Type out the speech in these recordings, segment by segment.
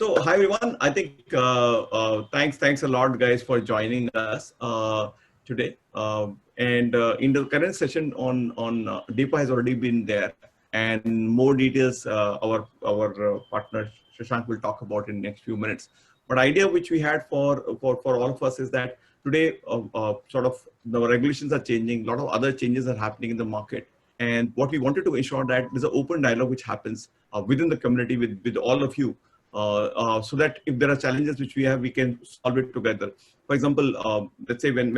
So, hi everyone. I think thanks a lot, guys, for joining us today. In the current session on DEPA has already been there, and more details our partner Shashank will talk about in the next few minutes. But idea which we had for all of us is that today sort of the regulations are changing. A lot of other changes are happening in the market, and what we wanted to ensure that there's an open dialogue which happens within the community with all of you so that if there are challenges which we have, we can solve it together. For example, let's say when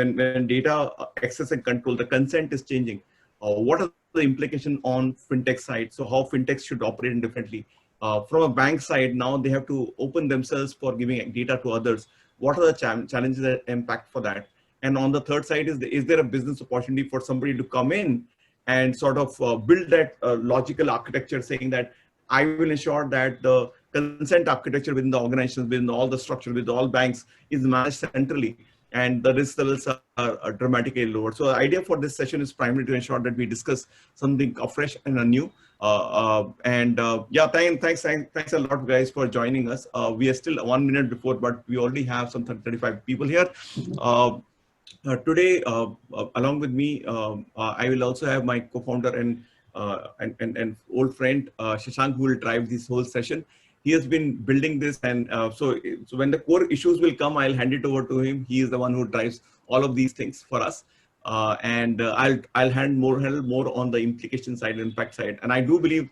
data access and control, the consent is changing. What are the implications on fintech side? So how fintechs should operate differently? From a bank side, now they have to open themselves for giving data to others. What are the challenges that impact for that? And on the third side, is there a business opportunity for somebody to come in and sort of build that logical architecture, saying that I will ensure that the consent architecture within the organizations, within all the structure, with all banks is managed centrally, and the risk levels are dramatically lower. So the idea for this session is primarily to ensure that we discuss something afresh and anew. Yeah, thanks a lot, guys, for joining us. We are still 1 minute before, but we already have some 35 people here. Today, along with me, I will also have my co-founder and old friend Shashank, who will drive this whole session. He has been building this, and so when the core issues will come, I'll hand it over to him. He is the one who drives all of these things for us, and I'll hand more on the implication side, impact side. And I do believe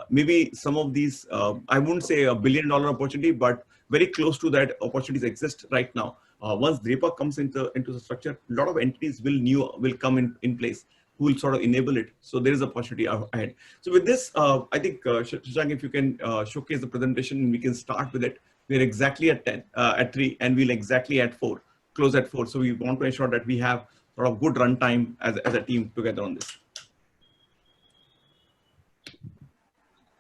maybe some of these, I wouldn't say $1 billion opportunity, but very close to that opportunities exist right now. Once DREPA comes into the structure, a lot of entities will come in place who will sort of enable it. So there is opportunity ahead. So with this, I think Shashank, if you can showcase the presentation, and we can start with it. We're exactly at 10, at 3, and we'll exactly at 4, close at 4. So we want to ensure that we have sort of good runtime as a team together on this.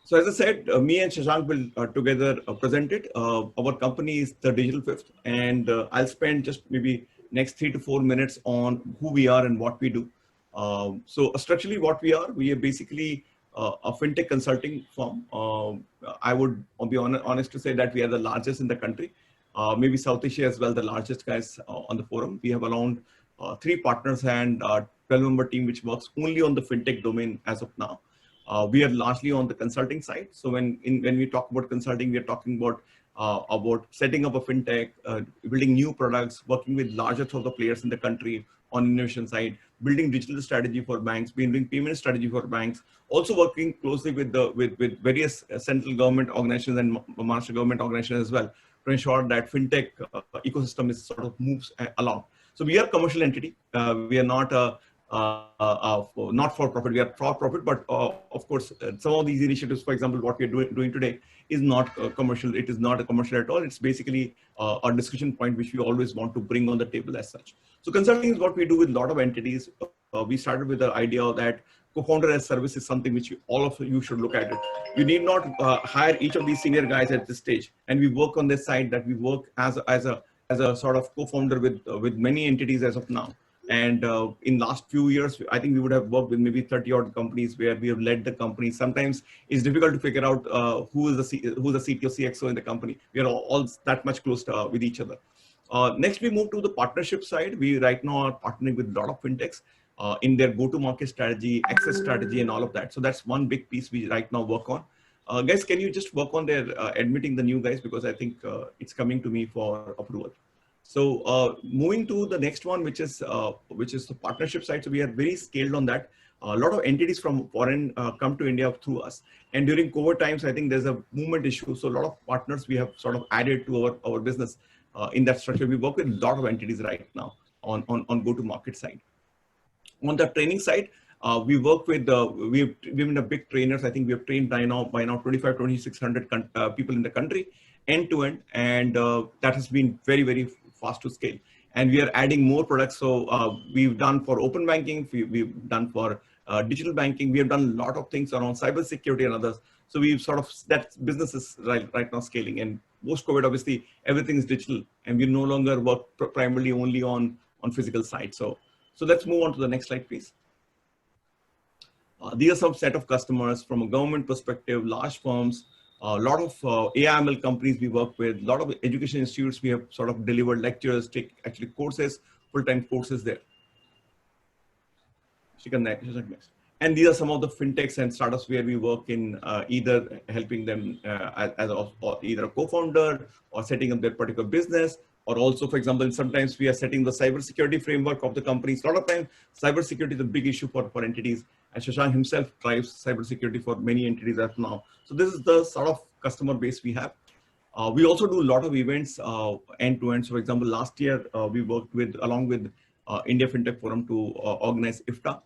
So as I said, me and Shashank will together present it. Our company is the Digital Fifth, and I'll spend just maybe next 3 to 4 minutes on who we are and what we do. So structurally, what we are basically a fintech consulting firm. I would be honest to say that we are the largest in the country, maybe South Asia as well, the largest guys on the forum. We have around 3 partners and 12-member team which works only on the fintech domain as of now. We are largely on the consulting side. So when we talk about consulting, we are talking about setting up a fintech, building new products, working with larger of the players in the country on innovation side, building digital strategy for banks, building payment strategy for banks, also working closely with various central government organizations and master government organizations as well to ensure that fintech ecosystem is sort of moves along. So we are a commercial entity. We are not not for profit. We are for profit, but of course, some of these initiatives, for example, what we are doing today is not commercial. It is not a commercial at all. It's basically a discussion point which we always want to bring on the table as such. So consulting is what we do with a lot of entities. We started with the idea that co-founder as service is something which all of you should look at it. You need not hire each of these senior guys at this stage, and we work on this side that we work as a sort of co-founder with many entities as of now. And in last few years, I think we would have worked with maybe 30 odd companies where we have led the company. Sometimes it's difficult to figure out who's the CTO, CXO in the company. We are all that much close with each other. Next, we move to the partnership side. We right now are partnering with a lot of fintechs in their go-to-market strategy, access strategy, and all of that. So that's one big piece we right now work on. Guys, can you just work on their admitting the new guys, because I think it's coming to me for approval. So moving to the next one, which is the partnership side. So we are very scaled on that. A lot of entities from foreign come to India through us. And during COVID times, I think there's a movement issue. So a lot of partners we have sort of added to our business in that structure. We work with a lot of entities right now on go-to-market side. On the training side, we work with we've been a big trainers. I think we have trained by now 2,600 people in the country, end to end, and that has been very fast to scale. And we are adding more products. So we've done for open banking, we've done for digital banking. We have done a lot of things around cybersecurity and others. So we've sort of, that business is right now scaling. And post-COVID, obviously, everything is digital, and we no longer work primarily only on physical side. So let's move on to the next slide, please. These are some set of customers from a government perspective, large firms, A lot of AI/ML companies we work with, a lot of education institutes we have sort of delivered lectures, take actually courses, full-time courses there. And these are some of the fintechs and startups where we work in either helping them or either a co-founder or setting up their particular business, or also, for example, sometimes we are setting the cybersecurity framework of the companies. A lot of times, cybersecurity is a big issue for entities, and Shashank himself drives cybersecurity for many entities as now. So this is the sort of customer base we have. We also do a lot of events end to end. So, for example, last year we worked along with India FinTech Forum to organize IFTA.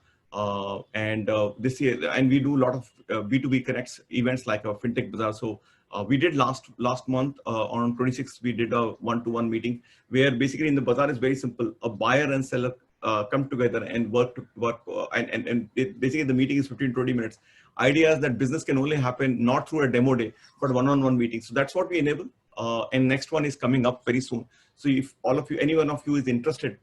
And this year, and we do a lot of B2B connects events like a FinTech Bazaar. So we did last month on 26th, we did a one-to-one meeting where basically in the bazaar is very simple. A buyer and seller come together and work, basically the meeting is 15-20 minutes. Idea is that business can only happen not through a demo day, but one-on-one meeting. So that's what we enable. And next one is coming up very soon. So if all of you, any one of you is interested,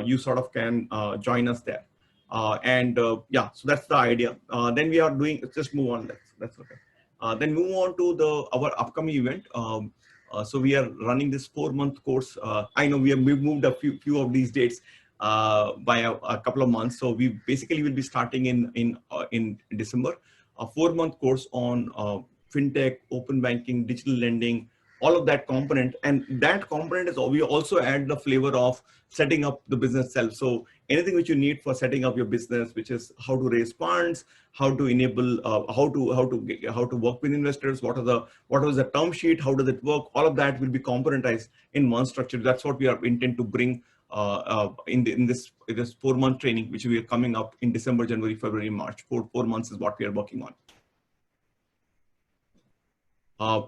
you sort of can join us there. Yeah, so that's the idea. Then we are doing, just move on, that's okay. Then move on to our upcoming event. So we are running this 4-month course. I know we've moved a few of these dates by a couple of months. So we basically will be starting in December, a 4-month course on fintech, open banking, digital lending, all of that component. And that component is, we also add the flavor of setting up the business itself. So anything which you need for setting up your business, which is how to raise funds, how to enable, how to work with investors, what is the term sheet, how does it work, all of that will be componentized in one structure. That's what we are intent to bring in this 4-month training, which we are coming up in December, January, February, March. 4 months is what we are working on.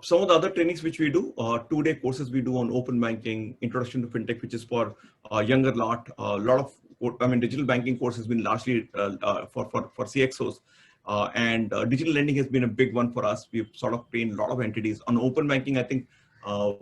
Some of the other trainings which we do, 2-day courses we do on open banking, introduction to fintech, which is for younger lot. A lot of, digital banking course has been largely for CXOs. And digital lending has been a big one for us. We've sort of trained a lot of entities on open banking. I think,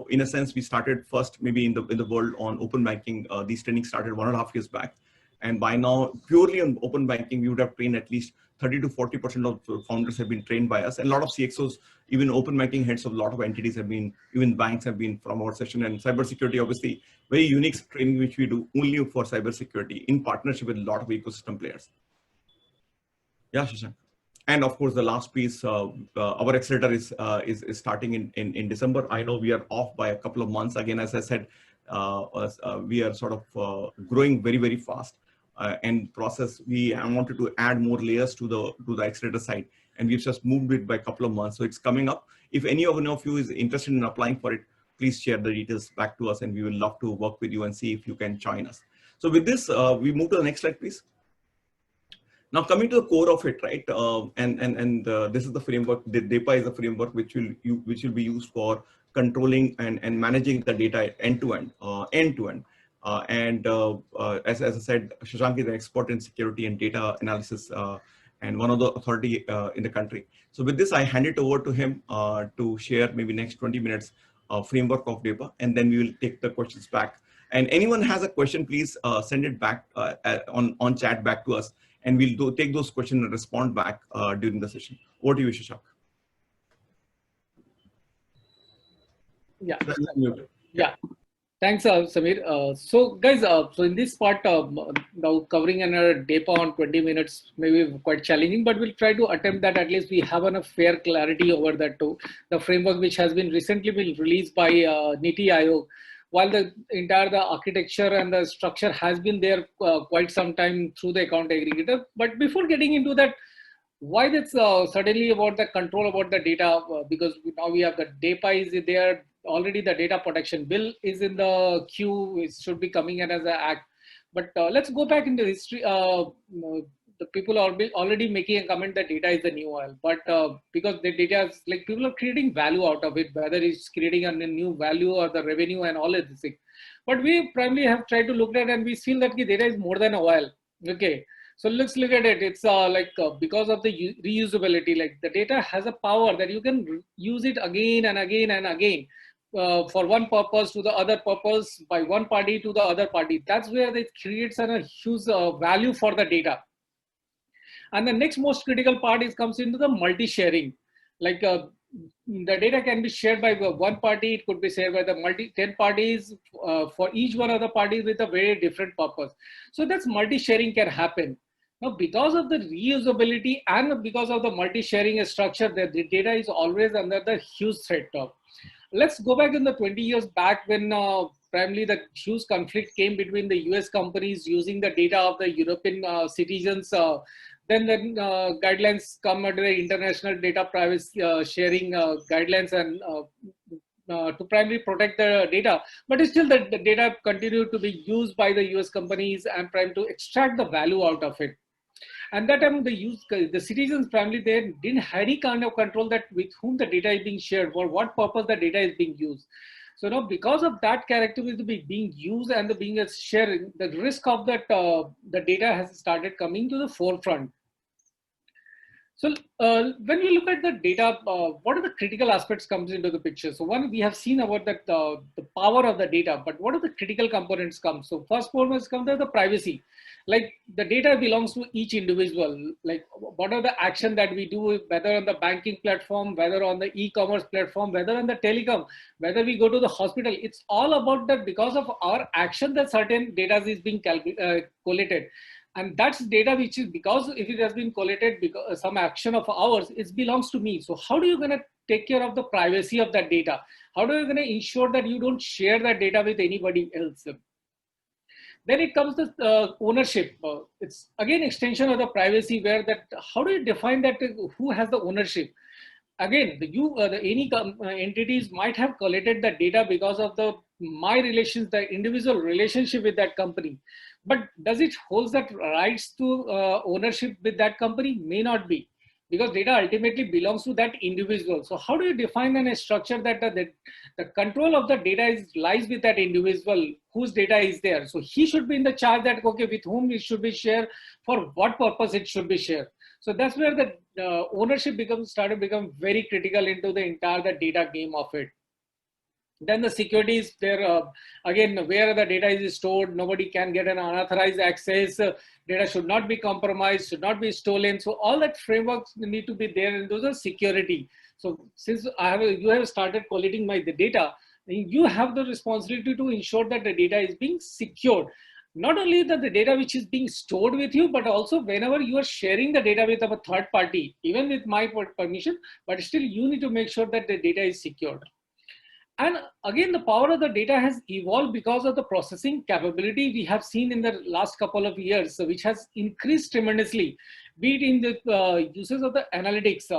in a sense, we started first maybe in the world on open banking. These trainings started 1.5 years back. And by now, purely on open banking, we would have trained at least 30 to 40% of founders have been trained by us. And a lot of CXOs, even open banking heads of a lot of entities have been, even banks have been from our session. And cybersecurity, obviously, very unique training, which we do only for cybersecurity in partnership with a lot of ecosystem players. Yeah, Shashank. And of course, the last piece, our accelerator is starting in December. I know we are off by a couple of months. Again, as I said, we are sort of growing very, very fast. And process, I wanted to add more layers to the accelerator side, and we've just moved it by a couple of months. So it's coming up. If any of you is interested in applying for it, please share the details back to us, and we will love to work with you and see if you can join us. So with this, we move to the next slide, please. Now coming to the core of it, right? This is the framework. The DEPA is the framework which will be used for controlling and managing the data end to end. As I said, Shashank is an expert in security and data analysis and one of the authority in the country. So with this, I hand it over to him to share maybe next 20 minutes framework of DEPA, and then we will take the questions back. And anyone has a question, please send it back on chat back to us, and we'll take those questions and respond back during the session. Over to you, Shashank. Yeah. Yeah. Thanks, Samir. So guys, so in this part, now covering another DEPA on 20 minutes may be quite challenging, but we'll try to attempt that. At least we have enough fair clarity over that too. The framework which has been recently been released by NITI Aayog, while the architecture and the structure has been there quite some time through the account aggregator. But before getting into that, why that's suddenly about the control about the data, because now we have the DEPA is there. Already the data protection bill is in the queue. It should be coming in as an act. But let's go back into history. The people are already making a comment that data is the new oil. But because the data is like people are creating value out of it, whether it's creating a new value or the revenue and all of this thing. But we primarily have tried to look at it, and we feel that the data is more than oil. Okay. So let's look at it. It's because of the reusability, like the data has a power that you can use it again and again and again. For one purpose to the other purpose, by one party to the other party. That's where it creates a huge value for the data. And the next most critical part comes into the multi-sharing. Like the data can be shared by one party, it could be shared by the 10 parties, for each one of the parties with a very different purpose. So that's multi-sharing can happen. Now, because of the reusability and because of the multi-sharing structure, the data is always under the huge threat of. Let's go back in the 20 years back when primarily the huge conflict came between the US companies using the data of the European citizens. Then the guidelines come under the international data privacy sharing guidelines and to primarily protect the data, but still the data continued to be used by the US companies and trying to extract the value out of it. And that time the citizens primarily, they didn't have any kind of control that with whom the data is being shared, for what purpose the data is being used. So now because of that characteristic being used and the being a sharing, the risk of that the data has started coming to the forefront. So when we look at the data, what are the critical aspects comes into the picture? So one, we have seen about that the power of the data, but what are the critical components come? So first foremost comes the privacy. Like the data belongs to each individual. Like what are the action that we do, whether on the banking platform, whether on the e-commerce platform, whether on the telecom, whether we go to the hospital, it's all about that because of our action that certain data is being collated. And that's data which is, because if it has been collated because some action of ours, it belongs to me. So how do you going to take care of the privacy of that data? How do you going to ensure that you don't share that data with anybody else? Then it comes to ownership. It's again extension of the privacy, where that how do you define that who has the ownership? Again, any entities might have collected the data because of my relations, the individual relationship with that company. But does it hold that rights to ownership with that company? May not be, because data ultimately belongs to that individual. So how do you define a structure that the control of the data lies with that individual whose data is there? So he should be in the charge that, okay, with whom it should be shared, for what purpose it should be shared. So that's where the ownership started become very critical into the entire data game of it. Then the security is there. Again, where the data is stored, nobody can get an unauthorized access. Data should not be compromised, should not be stolen. So all that frameworks need to be there, and those are security. So since you have started collating the data, you have the responsibility to ensure that the data is being secured. Not only that the data which is being stored with you, but also whenever you are sharing the data with a third party, even with my permission, but still you need to make sure that the data is secured. And again, the power of the data has evolved because of the processing capability we have seen in the last couple of years, which has increased tremendously, be it in the uses of the analytics.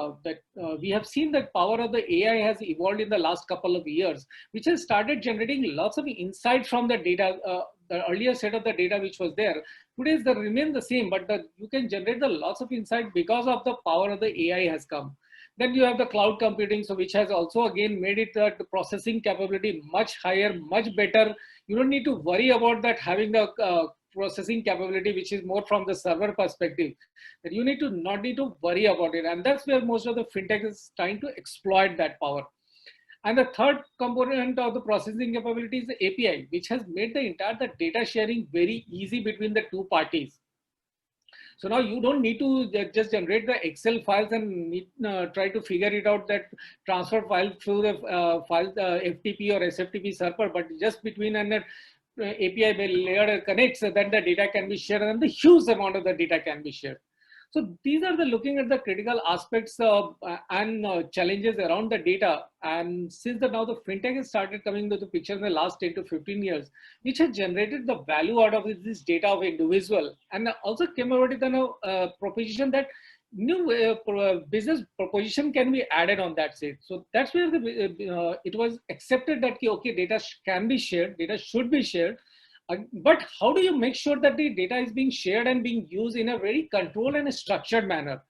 We have seen that power of the AI has evolved in the last couple of years, which has started generating lots of insight from the data. The earlier set of the data which was there, today they remain the same, but you can generate the lots of insight because of the power of the AI has come. Then you have the cloud computing, so which has also again made it the processing capability much higher, much better. You don't need to worry about that having the processing capability, which is more from the server perspective. That you not need to worry about it, and that's where most of the fintech is trying to exploit that power. And the third component of the processing capability is the API, which has made the entire data sharing very easy between the two parties. So now you don't need to just generate the Excel files and try to figure it out, that transfer file through the FTP or SFTP server, but just between an API layer connects, then the data can be shared and the huge amount of the data can be shared. So these are looking at the critical aspects and challenges around the data. And since now the fintech has started coming into the picture in the last 10 to 15 years, which has generated the value out of this data of individual, and also came about with a proposition that new business proposition can be added on that side. So that's where it was accepted that okay, data can be shared, data should be shared. But how do you make sure that the data is being shared and being used in a very controlled and structured manner?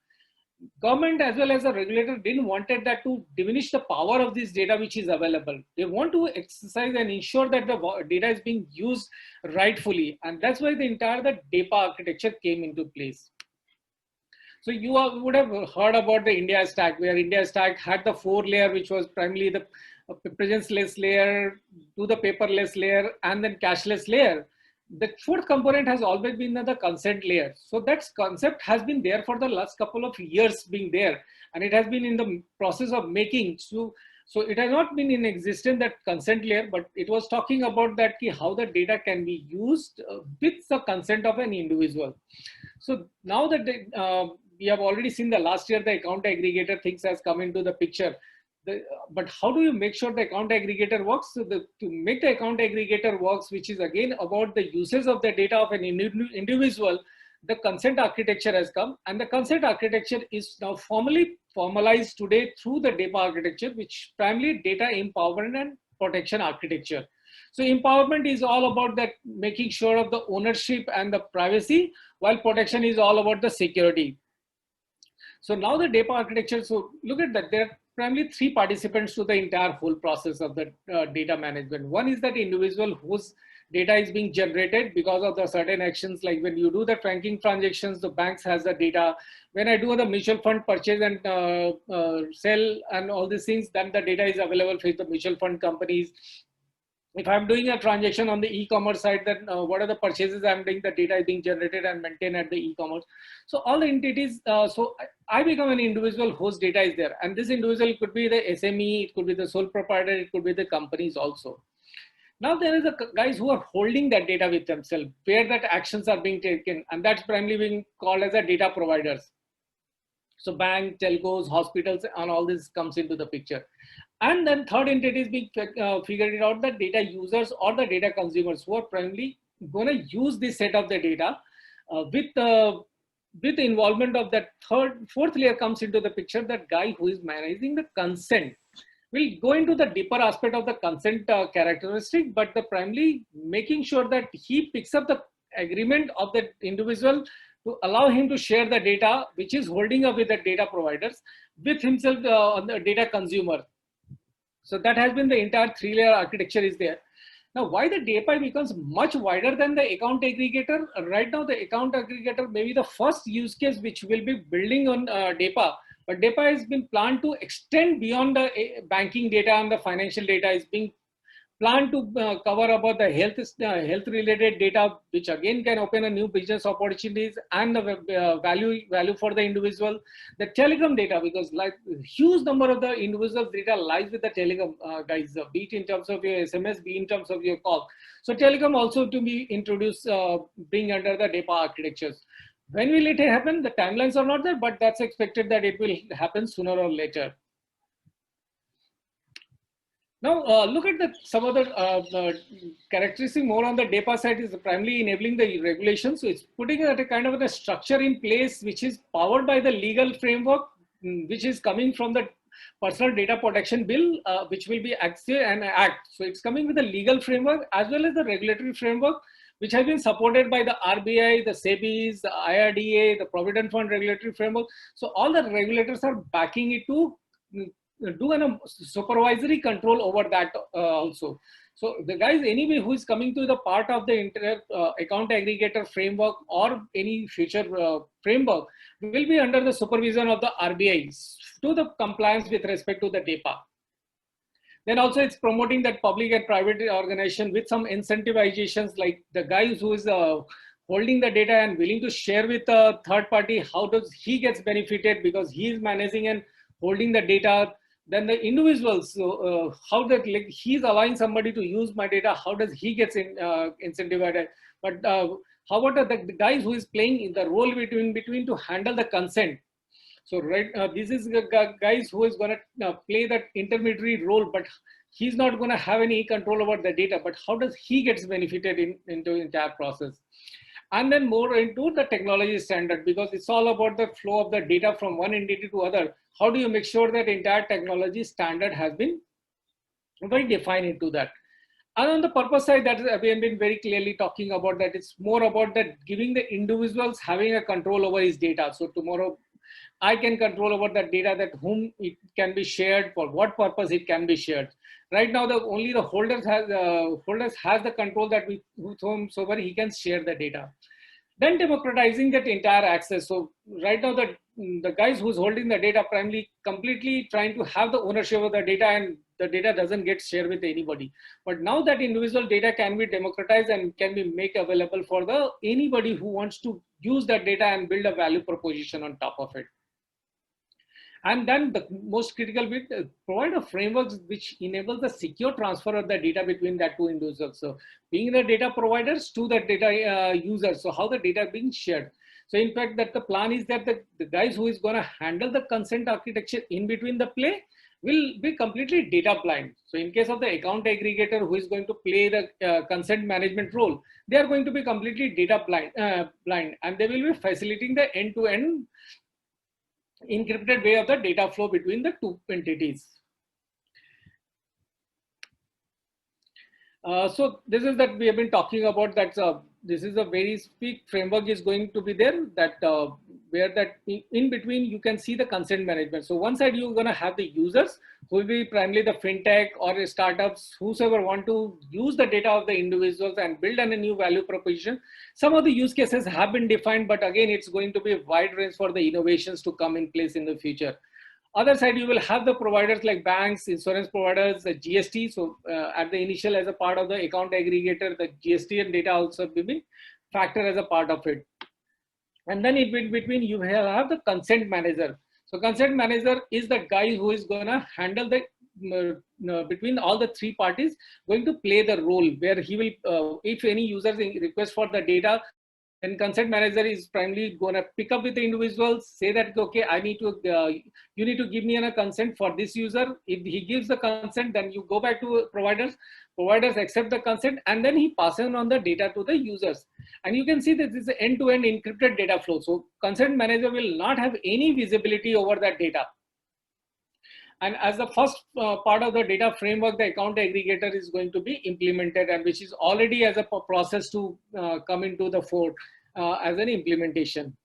Government as well as the regulator didn't wanted that to diminish the power of this data which is available. They want to exercise and ensure that the data is being used rightfully. And that's why the entire DAPA architecture came into place. So you would have heard about the India Stack, where India Stack had the 4 layer, which was primarily the presence-less layer to the paperless layer and then cashless layer. the fourth component has always been the consent layer. So that concept has been there for the last couple of years being there, and it has been in the process of making. So it has not been in existence, that consent layer, but it was talking about that how the data can be used with the consent of an individual. So now that we have already seen the last year, the account aggregator things has come into the picture. But how do you make sure the account aggregator works? So to make the account aggregator works, which is again about the uses of the data of an individual, the consent architecture has come, and the consent architecture is now formally formalized today through the DAPA architecture, which primarily data empowerment and protection architecture. So empowerment is all about that, making sure of the ownership and the privacy, while protection is all about the security. So now the DAPA architecture, so look at that, there are primarily three participants to the entire whole process of the data management. One is that individual whose data is being generated because of the certain actions, like when you do the franking transactions, the banks has the data. When I do the mutual fund purchase and sell and all these things, then the data is available for the mutual fund companies. If I'm doing a transaction on the e-commerce side, then what are the purchases I'm doing, the data is being generated and maintained at the e-commerce. So all the entities, so I become an individual whose data is there. And this individual could be the SME, it could be the sole proprietor, it could be the companies also. Now there is a guys who are holding that data with themselves, where that actions are being taken, and that's primarily being called as a data providers. So bank, telcos, hospitals, and all this comes into the picture. And then third entity is being figured out, the data users or the data consumers who are primarily going to use this set of the data with the involvement of that fourth layer comes into the picture. That guy who is managing the consent will go into the deeper aspect of the consent characteristic, but the primarily making sure that he picks up the agreement of the individual to allow him to share the data, which is holding up with the data providers, with himself on the data consumer. So that has been the entire three-layer architecture is there. Now, why the DAPA becomes much wider than the account aggregator? Right now, the account aggregator may be the first use case which will be building on DAPA, but DAPA has been planned to extend beyond the banking data and the financial data. Is being planned to cover about the health related data, which again can open a new business opportunities and the value for the individual. The telecom data, because like huge number of the individual data lies with the telecom guys, be it in terms of your SMS, be in terms of your call. So telecom also to be introduced, being under the DAPA architectures. When will it happen? The timelines are not there, but that's expected that it will happen sooner or later. Now, look at some of the characteristic more on the DAPA side is primarily enabling the regulation. So it's putting a kind of a structure in place which is powered by the legal framework, which is coming from the Personal Data Protection Bill, which will be acted and act. So it's coming with a legal framework as well as the regulatory framework, which has been supported by the RBI, the SEBIs, the IRDA, the Provident Fund regulatory framework. So all the regulators are backing it to do a supervisory control over that also. So the guys anyway who is coming to the part of the account aggregator framework or any future framework will be under the supervision of the RBI to the compliance with respect to the DAPA. Then also it's promoting that public and private organization with some incentivizations, like the guys who is holding the data and willing to share with a third party, how does he gets benefited because he is managing and holding the data. Then the individuals, how that like he's allowing somebody to use my data, how does he gets incentivized? But how about the guys who is playing in the role between to handle the consent? So right, this is the guys who is going to play that intermediary role, but he's not going to have any control over the data. But how does he gets benefited into the entire process? And then more into the technology standard, because it's all about the flow of the data from one entity to other. How do you make sure that entire technology standard has been very defined into that? And on the purpose side, that we have been very clearly talking about that it's more about that giving the individuals having a control over his data. So tomorrow I can control over that data, that whom it can be shared, for what purpose it can be shared. Right now, only the holders has the control that with whomsoever he can share the data. Then democratizing that entire access. So right now the guys who's holding the data primarily completely trying to have the ownership of the data, and the data doesn't get shared with anybody. But now that individual data can be democratized and can be made available for the anybody who wants to use that data and build a value proposition on top of it. And then the most critical bit, provide a framework which enables the secure transfer of the data between that two individuals. So being the data providers to the data users. So how the data being shared. So in fact, that the plan is that the guys who is going to handle the consent architecture in between the play will be completely data blind. So in case of the account aggregator who is going to play the consent management role, they are going to be completely data blind, and they will be facilitating the end-to-end encrypted way of the data flow between the two entities. So this is that we have been talking about, that this is a very big framework is going to be there, that where that in between you can see the consent management. So one side you're going to have the users who will be primarily the fintech or startups, whosoever want to use the data of the individuals and build a new value proposition. Some of the use cases have been defined, but again, it's going to be a wide range for the innovations to come in place in the future. Other side, you will have the providers like banks, insurance providers, the GST. So at the initial, as a part of the account aggregator, the GST and data also will be factor as a part of it. And then in between, you have the consent manager. So consent manager is the guy who is going to handle the between all the three parties, going to play the role where he will, if any users request for the data, then consent manager is primarily going to pick up with the individuals, say that, okay, I need to, you need to give me a consent for this user. If he gives the consent, then you go back to providers accept the consent, and then he passes on the data to the users. And you can see that this is end-to-end encrypted data flow. So consent manager will not have any visibility over that data. And as the first part of the data framework, the account aggregator is going to be implemented, and which is already as a process to come into the fore as an implementation.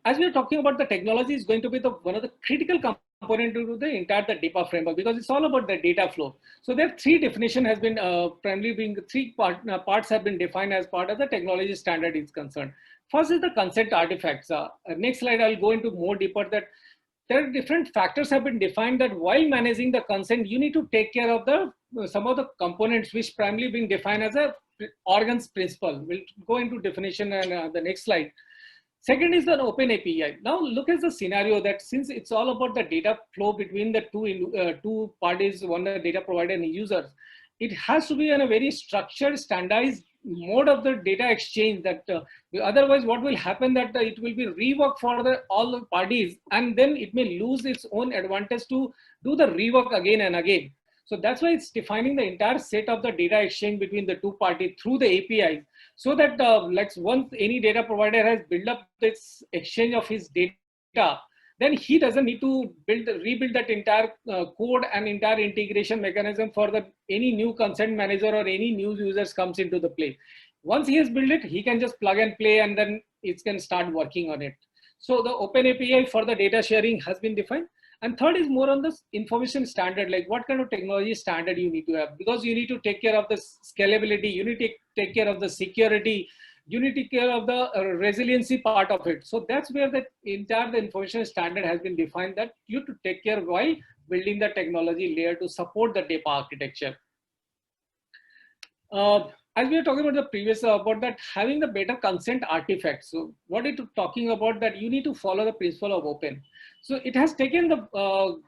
As we are talking about, the technology is going to be one of the critical component to the entire data framework, because it's all about the data flow. So there are three definition has been primarily being three parts have been defined as part of the technology standard is concerned. First is the consent artifacts. Next slide, I'll go into more deeper that there are different factors have been defined that while managing the consent, you need to take care of the some of the components which primarily being defined as a organs principle. We'll go into definition and the next slide. Second is the open API. Now look at the scenario that since it's all about the data flow between the two parties, one the data provider and the users, it has to be in a very structured, standardized mode of the data exchange. That otherwise, what will happen that it will be rework for all the parties, and then it may lose its own advantage to do the rework again and again. So that's why it's defining the entire set of the data exchange between the two parties through the APIs, so that like once any data provider has built up this exchange of his data, then he doesn't need to rebuild that entire code and entire integration mechanism for any new consent manager or any new users comes into the play. Once he has built it, he can just plug and play, and then it can start working on it. So the open API for the data sharing has been defined. And third is more on the information standard, like what kind of technology standard you need to have, because you need to take care of the scalability, you need to take care of the security, you need to take care of the resiliency part of it. So that's where the entire information standard has been defined, that you to take care while building the technology layer to support the data architecture. As we were talking about the previous about that having the better consent artifacts. So what it talking about that you need to follow the principle of open. So it has taken the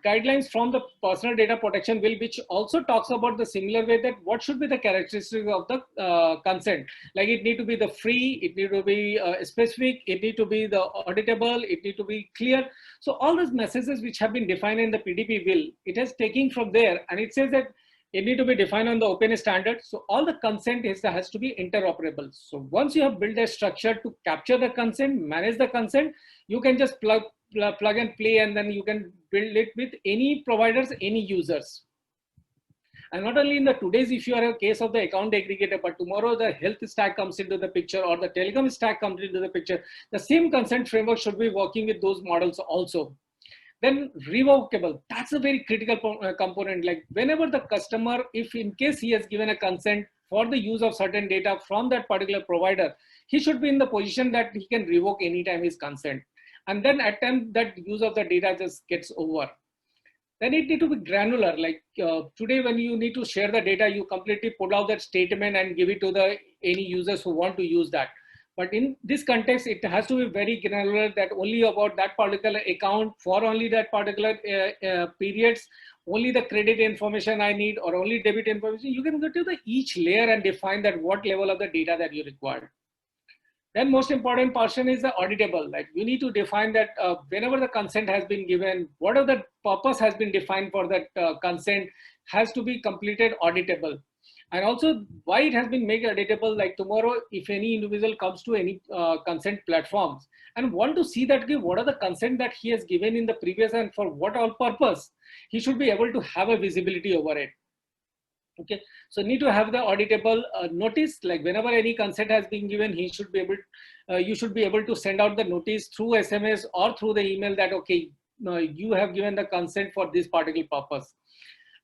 guidelines from the personal data protection bill, which also talks about the similar way that what should be the characteristics of the consent. Like it need to be the free, it need to be specific, it need to be the auditable, it need to be clear. So all those messages which have been defined in the PDP bill, it has taken from there, and it says that it need to be defined on the open standard. So all the consent has to be interoperable. So once you have built a structure to capture the consent, manage the consent, you can just plug and play, and then you can build it with any providers, any users. And not only in the today's, if you are a case of the account aggregator, but tomorrow the health stack comes into the picture or the telecom stack comes into the picture, the same consent framework should be working with those models also. Then revocable, that's a very critical component. Like whenever the customer, if in case he has given a consent for the use of certain data from that particular provider, he should be in the position that he can revoke anytime his consent, and then attempt that use of the data just gets over. Then it need to be granular. Like today, when you need to share the data, you completely pull out that statement and give it to the any users who want to use that. But in this context, it has to be very granular, that only about that particular account for only that particular periods, only the credit information I need, or only debit information. You can go to the each layer and define that what level of the data that you require. Then most important portion is the auditable. Like you need to define that whenever the consent has been given, whatever the purpose has been defined for that consent has to be completed auditable. And also why it has been made auditable, like tomorrow, if any individual comes to any consent platforms and want to see that, okay, what are the consent that he has given in the previous and for what all purpose, he should be able to have a visibility over it. Okay, so need to have the auditable notice, like whenever any consent has been given, he should be able, you should be able to send out the notice through SMS or through the email that, okay, no, you have given the consent for this particular purpose.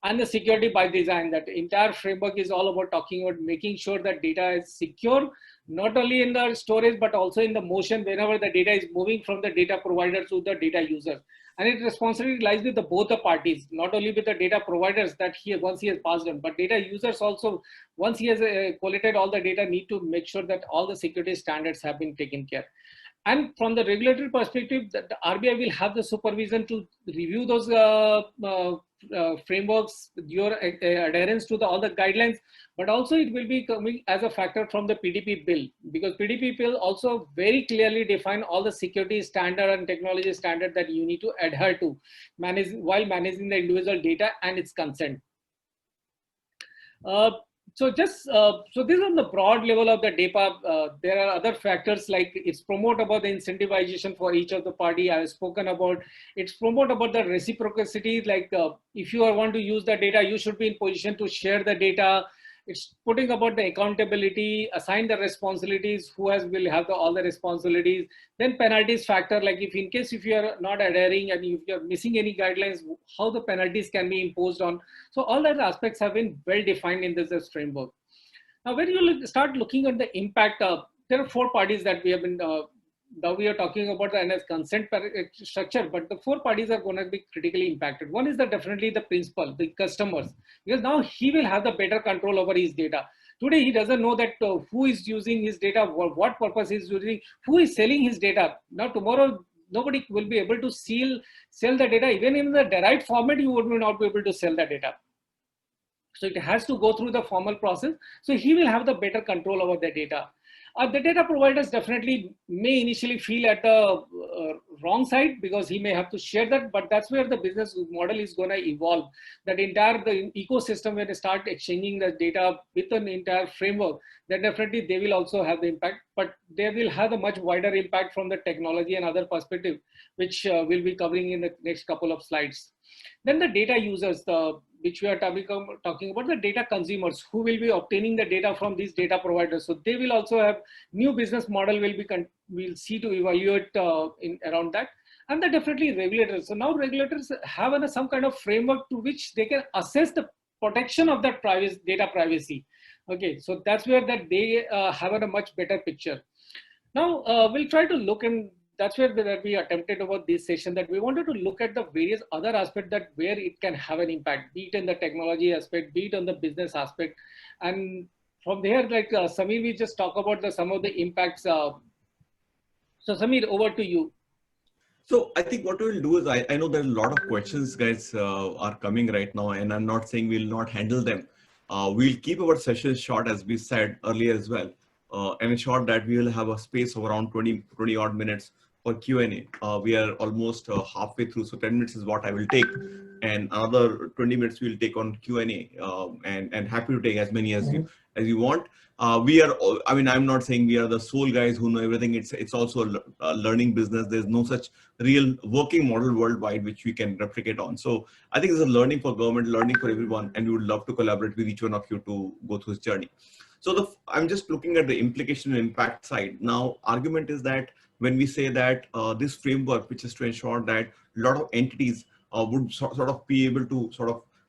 And the security by design, that entire framework is all about talking about making sure that data is secure, not only in the storage, but also in the motion whenever the data is moving from the data provider to the data user. And its responsibility lies with both the parties, not only with the data providers that once he has passed on, but data users also, once he has collected all the data, need to make sure that all the security standards have been taken care. And from the regulatory perspective, the RBI will have the supervision to review those frameworks, your adherence to all the guidelines, but also it will be coming as a factor from the PDP bill, because PDP bill also very clearly define all the security standard and technology standard that you need to adhere to while managing the individual data and its consent. So just, so this is on the broad level of the DAPA. There are other factors like it's promote about the incentivization for each of the party. I have spoken about, it's promote about the reciprocity. Like if you want to use the data, you should be in position to share the data. It's putting about the accountability, assign the responsibilities, who will have all the responsibilities. Then penalties factor, like if in case if you are not adhering and if you are missing any guidelines, how the penalties can be imposed on. So all that aspects have been well defined in this framework. Now, when you start looking at the impact, there are 4 parties that we have been, now we are talking about the NS consent structure, but the 4 parties are going to be critically impacted. One is definitely the principal, the customers, because now he will have the better control over his data. Today, he doesn't know that who is using his data, for what purpose he is using, who is selling his data. Now, tomorrow, nobody will be able to sell the data. Even in the derived format, you would not be able to sell the data. So it has to go through the formal process. So he will have the better control over the data. The data providers definitely may initially feel at the wrong side because he may have to share that, but that's where the business model is going to evolve. That entire the ecosystem, when they start exchanging the data with an entire framework, then definitely they will also have the impact, but they will have a much wider impact from the technology and other perspective, which we'll be covering in the next couple of slides. Then the data users, which we are talking about, the data consumers who will be obtaining the data from these data providers. So they will also have new business model we'll see to evaluate around that. And the definitely regulators. So now regulators have some kind of framework to which they can assess the protection of that data privacy. Okay, so that's where that they have a much better picture. Now we'll try to look, and that's where we attempted about this session, that we wanted to look at the various other aspects that where it can have an impact, be it in the technology aspect, be it on the business aspect. And from there, like Samir, we just talk about some of the impacts. So Samir, over to you. So I think what we'll do is, I know there are a lot of questions, guys, are coming right now, and I'm not saying we'll not handle them. We'll keep our sessions short, as we said earlier as well, and ensure that we will have a space of around 20 odd minutes for Q&A. We are almost halfway through, so 10 minutes is what I will take, and another 20 minutes we'll take on Q&A, and happy to take as many as you want. We are, I mean, I'm not saying we are the sole guys who know everything. It's also a learning business. There's no such real working model worldwide which we can replicate on. So I think it's a learning for government, learning for everyone, and we would love to collaborate with each one of you to go through this journey. So I'm just looking at the implication and impact side. Now, argument is that when we say that this framework, which is to ensure that a lot of entities would sort of be able to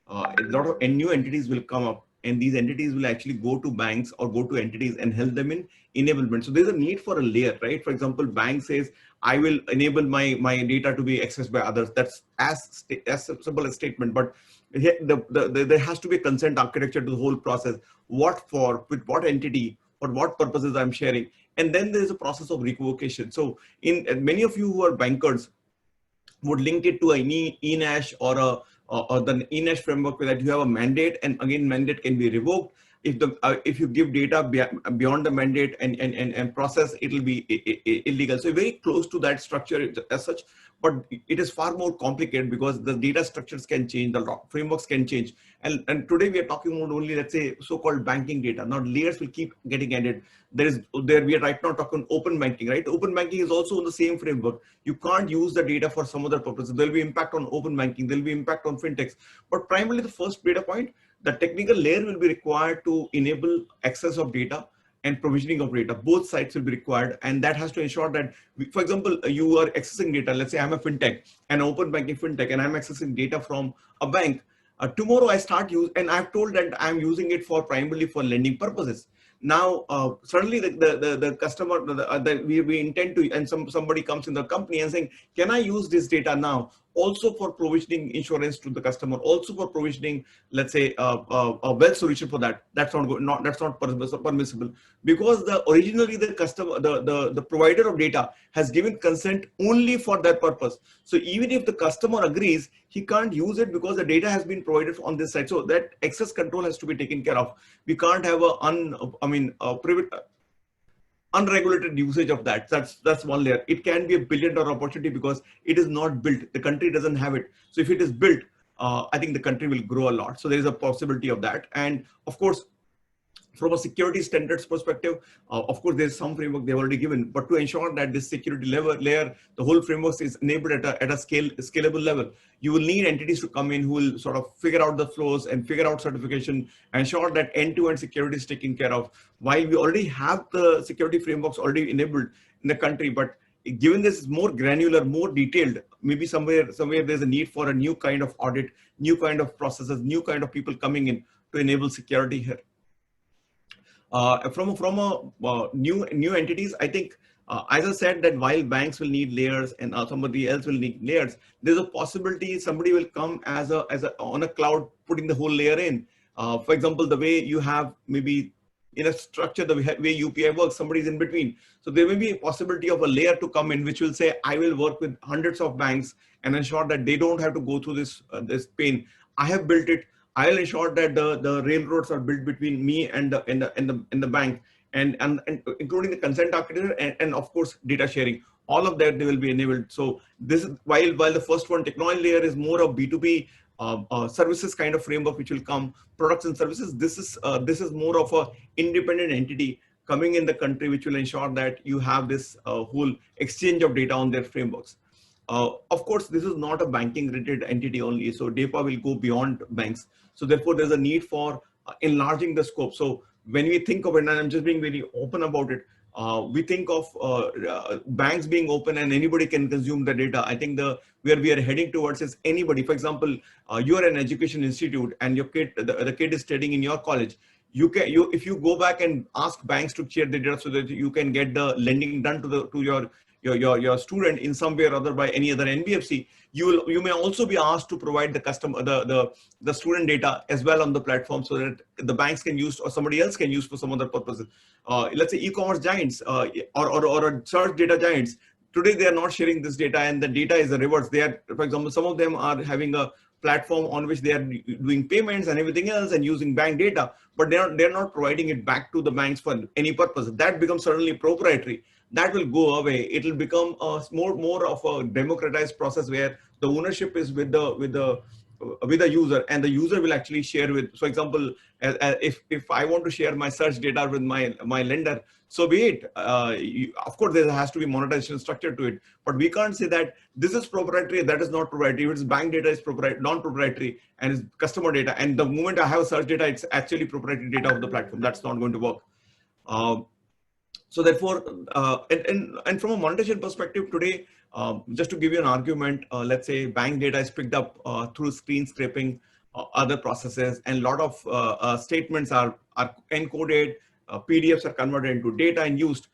a lot of new entities will come up and these entities will actually go to banks or go to entities and help them in enablement. So there's a need for a layer, right? For example, bank says, I will enable my data to be accessed by others. That's as simple a statement, but there has to be a consent architecture to the whole process. What for, with what entity, for what purposes I'm sharing. And then there's a process of revocation. So many of you who are bankers would link it to an eNASH or the eNASH framework, where that you have a mandate, and again, mandate can be revoked. If you give data beyond the mandate and process, it will be illegal. So very close to that structure as such, but it is far more complicated because the data structures can change, the frameworks can change. And today we are talking about only, let's say, so-called banking data. Now layers will keep getting added. We are right now talking open banking, right? Open banking is also in the same framework. You can't use the data for some other purposes. There'll be impact on open banking. There'll be impact on fintechs. But primarily the first data point, the technical layer will be required to enable access of data and provisioning of data. Both sides will be required, and that has to ensure that, for example, you are accessing data. Let's say I'm a fintech, an open banking fintech, and I'm accessing data from a bank. Tomorrow I start and I've told that I'm using it primarily for lending purposes. Now, suddenly the customer, we intend to, and somebody comes in the company and saying, can I use this data now also for provisioning insurance to the customer, also for provisioning, let's say, a wealth solution for that? That's not good. That's not permissible, because originally the customer, the provider of data has given consent only for that purpose. So even if the customer agrees, he can't use it because the data has been provided on this side. So that access control has to be taken care of. We can't have unregulated usage of that. That's one layer. It can be $1 billion opportunity because it is not built. The country doesn't have it. So if it is built, I think the country will grow a lot. So there is a possibility of that. And of course, from a security standards perspective, of course, there's some framework they've already given, but to ensure that this security layer, the whole framework is enabled at a scalable level, you will need entities to come in who will sort of figure out the flows and figure out certification, ensure that end-to-end security is taken care of. While we already have the security frameworks already enabled in the country, but given this is more granular, more detailed, maybe somewhere there's a need for a new kind of audit, new kind of processes, new kind of people coming in to enable security here. From new entities, I think, as I said, that while banks will need layers and somebody else will need layers, there's a possibility somebody will come on a cloud, putting the whole layer in. For example, the way you have maybe in a structure, the way UPI works, somebody's in between. So there may be a possibility of a layer to come in, which will say, I will work with hundreds of banks and ensure that they don't have to go through this pain. I have built it. I'll ensure that the railroads are built between me and the bank, and including the consent architecture and of course data sharing. All of that, they will be enabled. So this is while the first one, technology layer, is more of B2B services kind of framework, which will come products and services. This is more of a independent entity coming in the country, which will ensure that you have this whole exchange of data on their frameworks. Of course, this is not a banking related entity only. So DAPA will go beyond banks. So therefore, there's a need for enlarging the scope. So when we think of it, and I'm just being very open about it, we think of banks being open and anybody can consume the data. I think where we are heading towards is anybody. For example, you are an education institute and your kid, the kid is studying in your college. If you go back and ask banks to share the data so that you can get the lending done to your student in some way or other by any other NBFC, you may also be asked to provide the customer the student data as well on the platform, so that the banks can use or somebody else can use for some other purposes. Let's say e-commerce giants or search data giants. Today they are not sharing this data, and the data is the reverse. They are, for example, some of them are having a platform on which they are doing payments and everything else and using bank data, but they're not providing it back to the banks for any purpose. That becomes suddenly proprietary. That will go away. It will become more of a democratized process where the ownership is with the user, and the user will actually share with. For example, if I want to share my search data with my lender, so be it. Of course, there has to be monetization structure to it, but we can't say that this is proprietary, that is not proprietary. If it's bank data, is non-proprietary, and it's customer data. And the moment I have search data, it's actually proprietary data of the platform. That's not going to work. So therefore, and from a monetization perspective today, just to give you an argument, let's say bank data is picked up through screen scraping other processes, and a lot of statements are encoded, PDFs are converted into data and used.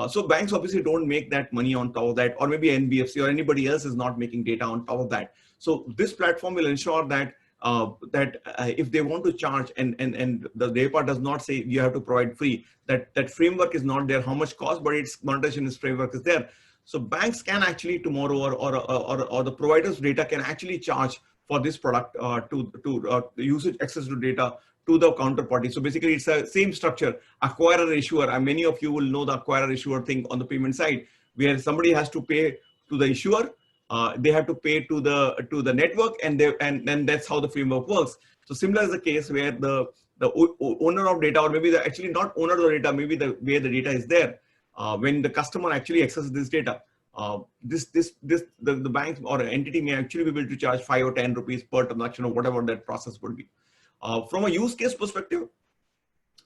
So banks obviously don't make that money on top of that, or maybe NBFC or anybody else is not making data on top of that. So this platform will ensure that if they want to charge and the DAPA does not say you have to provide free, that framework is not there, how much cost, but its monetization framework is there. So banks can actually tomorrow, or the provider's data can actually charge for this product to usage access to data to the counterparty. So basically it's a same structure, acquirer issuer, and many of you will know the acquirer issuer thing on the payment side, where somebody has to pay to the issuer, they have to pay to the network, and then that's how the framework works. So similar is the case where the owner of data, or maybe actually not owner of the data, maybe the way the data is there, when the customer actually accesses this data, the bank or entity may actually be able to charge 5 or 10 rupees per transaction, or whatever that process would be. From a use case perspective,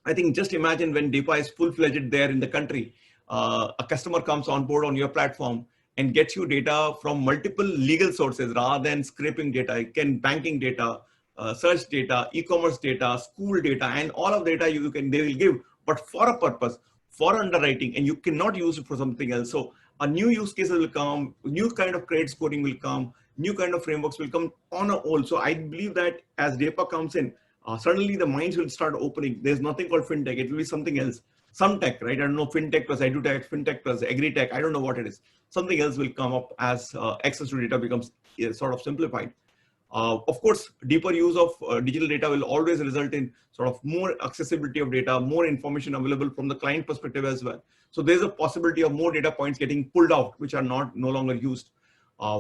I think just imagine when DAPA is full-fledged there in the country, a customer comes on board on your platform and gets you data from multiple legal sources rather than scraping data. It can banking data, search data, e-commerce data, school data, and all of data they will give, but for a purpose, for underwriting, and you cannot use it for something else. So a new use cases will come, new kind of credit scoring will come, new kind of frameworks will come on a whole. So I believe that as DAPA comes in, suddenly the minds will start opening. There's nothing called fintech. It will be something else. Some tech, right? I don't know, fintech plus edutech, fintech plus agri-tech. I don't know what it is. Something else will come up as access to data becomes sort of simplified. Of course, deeper use of digital data will always result in sort of more accessibility of data, more information available from the client perspective as well. So there's a possibility of more data points getting pulled out, which are no longer used.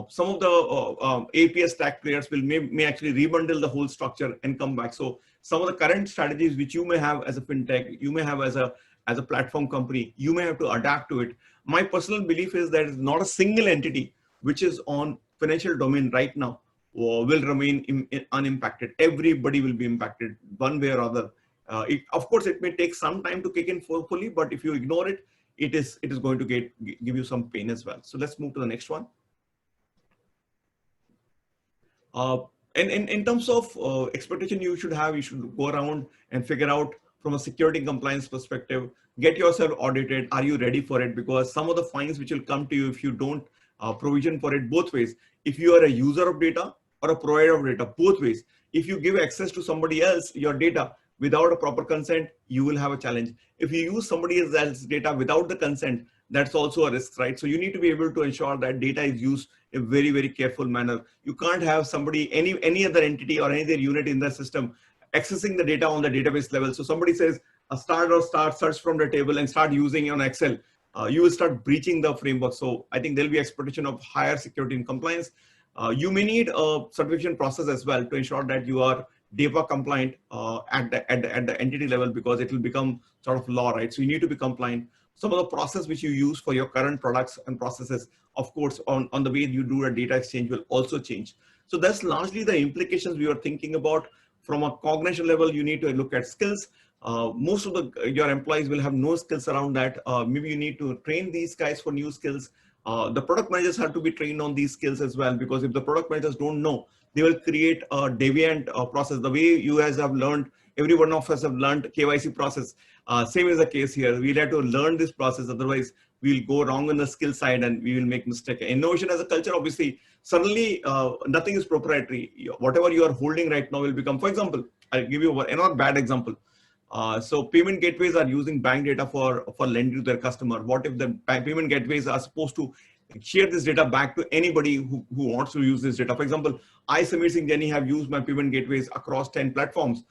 Some of the APS stack players may actually rebundle the whole structure and come back. So some of the current strategies which you may have as a fintech, you may have as a platform company, you may have to adapt to it. My personal belief is that it's not a single entity which is on financial domain right now will remain unimpacted. Everybody will be impacted one way or other. Of course, it may take some time to kick in fully, but if you ignore it, it is going to give you some pain as well. So let's move to the next one. And in terms of expectation you should go around and figure out from a security and compliance perspective, get yourself audited. Are you ready for it? Because some of the fines which will come to you if you don't provision for it both ways. If you are a user of data or a provider of data, both ways. If you give access to somebody else your data without a proper consent, you will have a challenge. If you use somebody else's data without the consent, that's also a risk, right? So you need to be able to ensure that data is used in a very, very careful manner. You can't have somebody, any other entity or any other unit in the system accessing the data on the database level. So somebody says a start search from the table and start using it on Excel. You will start breaching the framework. So I think there'll be expectation of higher security and compliance. You may need a certification process as well to ensure that you are DAPA compliant at the entity level, because it will become sort of law, right? So you need to be compliant. Some of the process which you use for your current products and processes, of course, on the way you do a data exchange will also change. So that's largely the implications we are thinking about. From a cognition level, you need to look at skills. Most of your employees will have no skills around that. Maybe you need to train these guys for new skills. The product managers have to be trained on these skills as well, because if the product managers don't know, they will create a deviant process. The way you guys have learned, every one of us have learned KYC process. Same is the case here. We'll have to learn this process. Otherwise, we'll go wrong on the skill side and we will make mistake. Innovation as a culture, obviously, suddenly nothing is proprietary. Whatever you are holding right now will become, for example, I'll give you another bad example. So payment gateways are using bank data for lending to their customer. What if the payment gateways are supposed to share this data back to anybody who wants to use this data? For example, I, Samir Singh Jaini, have used my payment gateways across 10 platforms.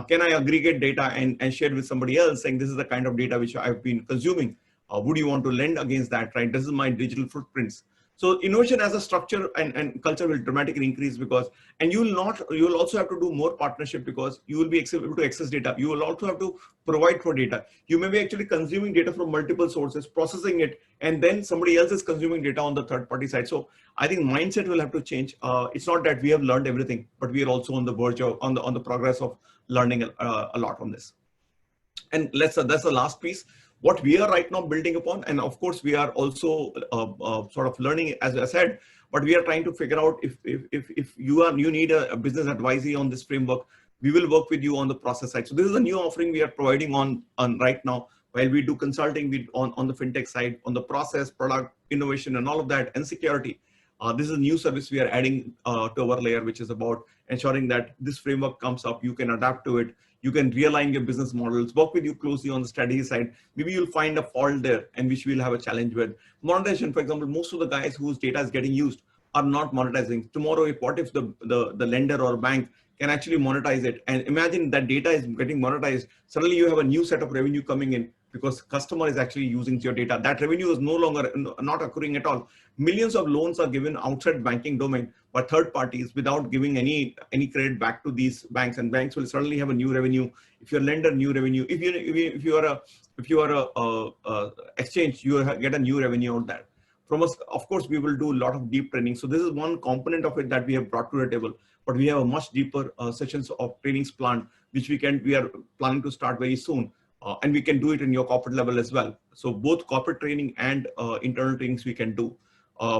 Can I aggregate data and share with somebody else saying this is the kind of data which I've been consuming? Would you want to lend against that, right? This is my digital footprints. So innovation as a structure and culture will dramatically increase, because, and you will also have to do more partnership, because you will be able to access data. You will also have to provide for data. You may be actually consuming data from multiple sources, processing it, and then somebody else is consuming data on the third party side. So I think mindset will have to change. It's not that we have learned everything, but we are also on the verge of, on the progress of learning a lot on this. And that's the last piece. What we are right now building upon, and of course we are also sort of learning, as I said, but we are trying to figure out if you need a business advisory on this framework, we will work with you on the process side. So this is a new offering we are providing on right now. While we do consulting on the fintech side, on the process, product, innovation, and all of that, and security. This is a new service we are adding to our layer, which is about ensuring that this framework comes up, you can adapt to it, you can realign your business models, work with you closely on the strategy side. Maybe you'll find a fault there and which we'll have a challenge with. Monetization, for example, most of the guys whose data is getting used are not monetizing. Tomorrow, what if the lender or bank can actually monetize it? And imagine that data is getting monetized. Suddenly you have a new set of revenue coming in because customer is actually using your data. That revenue is no longer not occurring at all. Millions of loans are given outside banking domain by third parties without giving any credit back to these banks, and banks will suddenly have a new revenue. If you're a lender, new revenue. If you are a exchange, you get a new revenue on that. From us, of course, we will do a lot of deep training. So this is one component of it that we have brought to the table. But we have a much deeper sessions of trainings planned, which we are planning to start very soon. And we can do it in your corporate level as well. So both corporate training and internal trainings we can do.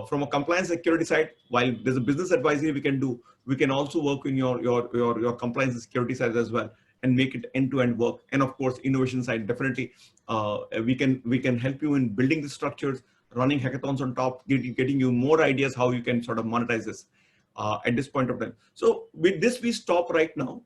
From a compliance security side, while there's a business advisory we can do, we can also work in your compliance and security side as well and make it end-to-end work. And of course, innovation side, definitely we can help you in building the structures, running hackathons on top, getting you more ideas how you can sort of monetize this at this point of time. So with this, we stop right now.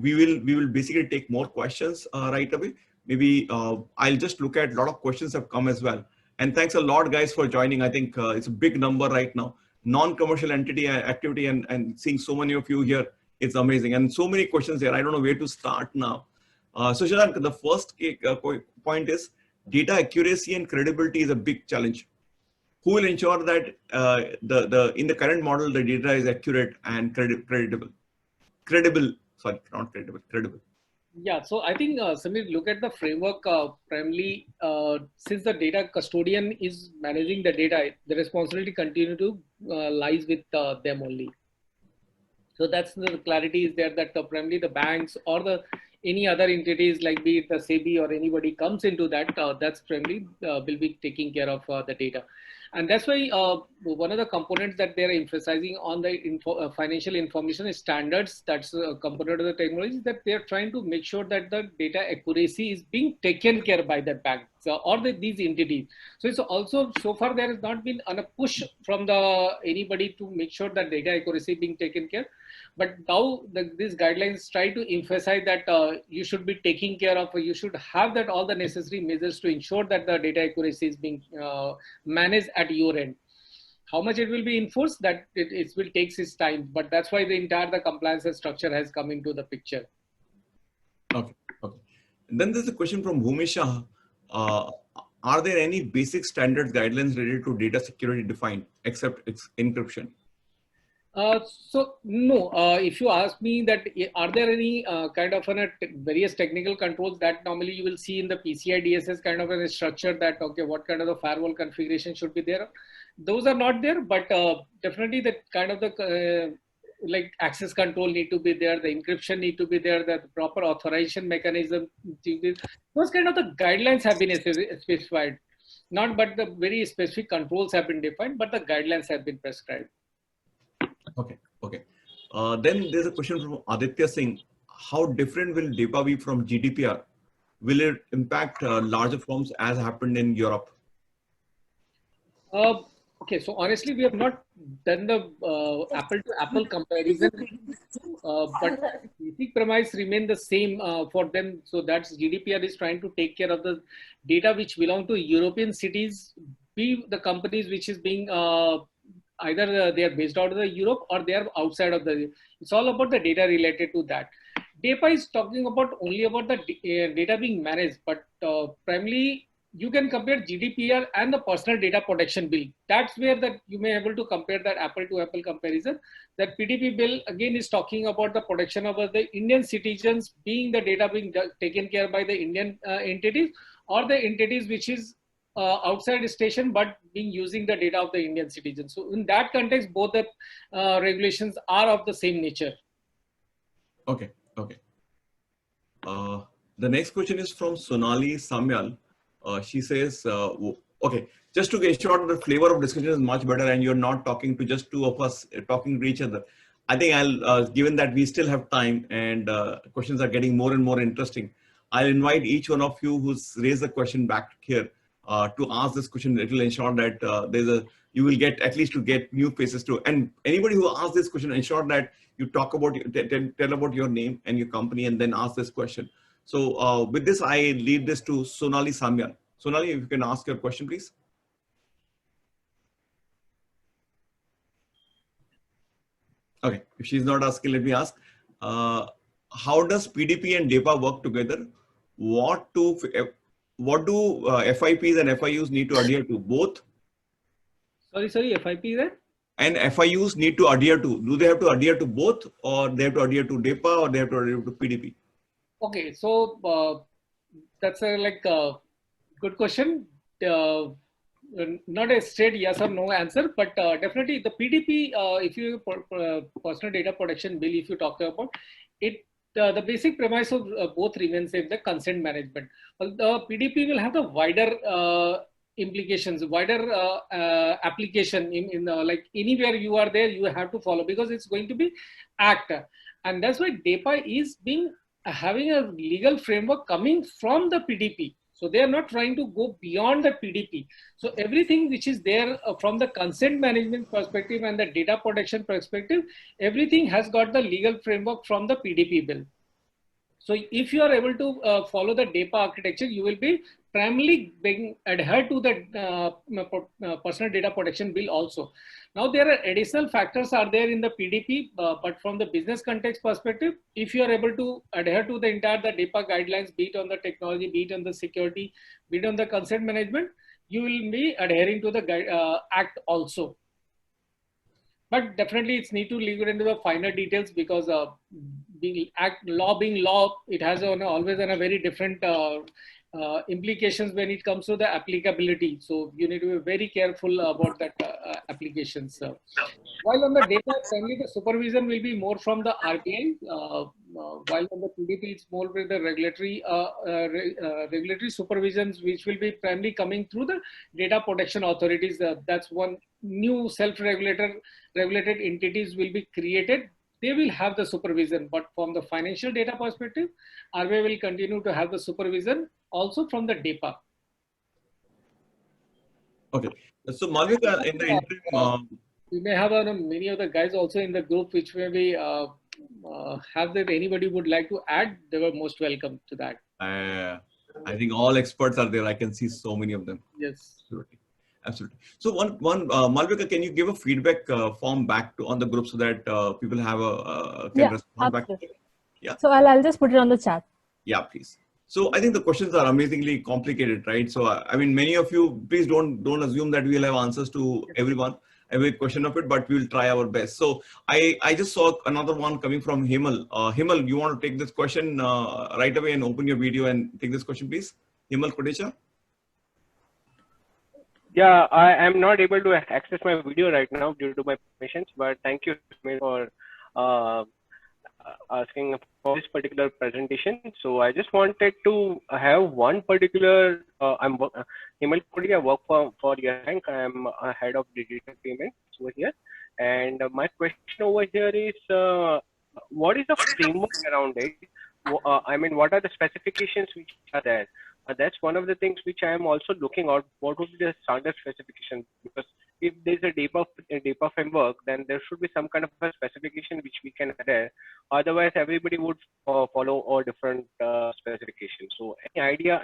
We will basically take more questions right away. Maybe I'll just look at a lot of questions have come as well. And thanks a lot, guys, for joining. I think it's a big number right now. Non-commercial entity activity and seeing so many of you here, it's amazing. And so many questions here. I don't know where to start now. So Shashank, the first point is data accuracy and credibility is a big challenge. Who will ensure that in the current model, the data is accurate and credible? Credible. Yeah, so I think, Samir, look at the framework primarily, since the data custodian is managing the data, the responsibility continue to lies with them only. So that's the clarity is there that primarily the banks or any other entities like be it the SEBI or anybody comes into that, that's primarily will be taking care of the data. And that's why one of the components that they're emphasizing on the financial information standards, that's a component of the technology, that they're trying to make sure that the data accuracy is being taken care by the banks or these entities. So it's also, so far there has not been a push from anybody to make sure that data accuracy being taken care. But now these guidelines try to emphasize that you should be taking care of, you should have that all the necessary measures to ensure that the data accuracy is being managed at your end. How much it will be enforced, that it will take its time, but that's why the compliance structure has come into the picture. Okay. And then there's a question from Bhumisha. Are there any basic standards guidelines related to data security defined except its encryption? So no, if you ask me that are there any kind of various technical controls that normally you will see in the PCI DSS kind of a structure that, okay, what kind of the firewall configuration should be there? Those are not there, but definitely the kind of the like access control need to be there, the encryption need to be there, the proper authorization mechanism, those kind of the guidelines have been specified. Not but the very specific controls have been defined, but the guidelines have been prescribed. Okay. Then there's a question from Aditya Singh. How different will DEPA be from GDPR? Will it impact larger firms as happened in Europe? Okay, so honestly, we have not done the apple to apple comparison, but basic premise remain the same for them. So that's GDPR is trying to take care of the data which belong to European cities, be the companies which is being either they are based out of the Europe or they are outside of the. It's all about the data related to that. DEPA is talking about only about the data being managed, but primarily you can compare GDPR and the personal data protection bill. That's where that you may able to compare that apple to apple comparison. That PDP bill again is talking about the protection of the Indian citizens, being the data being taken care by the Indian entities or the entities which is outside the station but being using the data of the Indian citizens. So in that context, both the regulations are of the same nature. Okay. The next question is from Sonali Samyal. She says, Okay, just to get sure the flavor of discussion is much better and you're not talking to just two of us talking to each other. I think given that we still have time and questions are getting more and more interesting, I'll invite each one of you who's raised the question back here to ask this question. It will ensure that you will get at least to get new faces too. And anybody who asks this question, ensure that you talk about, tell about your name and your company and then ask this question. So with this, I lead this to Sonali Samyan. Sonali, if you can ask your question, please. Okay, if she's not asking, let me ask. How does PDP and DEPA work together? What do FIPs and FIUs need to adhere to? Both? Sorry, FIP is that? And FIUs need to adhere to. Do they have to adhere to both, or they have to adhere to DEPA, or they have to adhere to PDP? Okay, so that's a good question. Not a straight yes or no answer, but definitely the PDP, if you personal data protection bill, if you talk about it, the basic premise of both remains same, the consent management. Well, the PDP will have the wider implications, wider application in like anywhere you are there, you have to follow because it's going to be act, and that's why DEPA is being having a legal framework coming from the PDP. So they are not trying to go beyond the PDP. So everything which is there from the consent management perspective and the data protection perspective, everything has got the legal framework from the PDP bill. So if you are able to follow the DEPA architecture, you will be primarily being adhered to the personal data protection bill also. Now there are additional factors are there in the PDP, but from the business context perspective, if you are able to adhere to the entire the DEPA guidelines, be it on the technology, be it on the security, be it on the consent management, you will be adhering to the act also. But definitely it's need to leave it into the finer details because law being law, it has always a very different implications when it comes to the applicability. So you need to be very careful about that applications. While on the data, primarily the supervision will be more from the RBI, while on the PDP it's more with the regulatory supervisions, which will be primarily coming through the data protection authorities. That's one new self-regulated entities will be created. They will have the supervision, but from the financial data perspective, RBI will continue to have the supervision also from the DEPA. Okay, so Malvika, in the interim, we may have many of the guys also in the group, which may be have that anybody would like to add. They were most welcome to that. I think all experts are there. I can see so many of them. Yes, absolutely. So Malvika, can you give a feedback form back on the group so that people have can respond back? Yeah. So I'll just put it on the chat. Yeah, please. So I think the questions are amazingly complicated, right? So I mean, many of you, please don't assume that we'll have answers to every question of it, but we'll try our best. So I just saw another one coming from Himal. Himal, you want to take this question right away and open your video and take this question, please? Himal Kotecha? Yeah, I am not able to access my video right now due to my permissions, but thank you for asking for this particular presentation. So I just wanted to have one particular, I'm Himal Kodi, I work for your bank. I'm a head of digital payments over here. And my question over here is, what is the framework around it? I mean, what are the specifications which are there? That's one of the things which I am also looking at. What would be the standard specification? Because if there's a DEPA framework, then there should be some kind of a specification which we can adhere. Otherwise, everybody would follow all different specifications. So, any idea,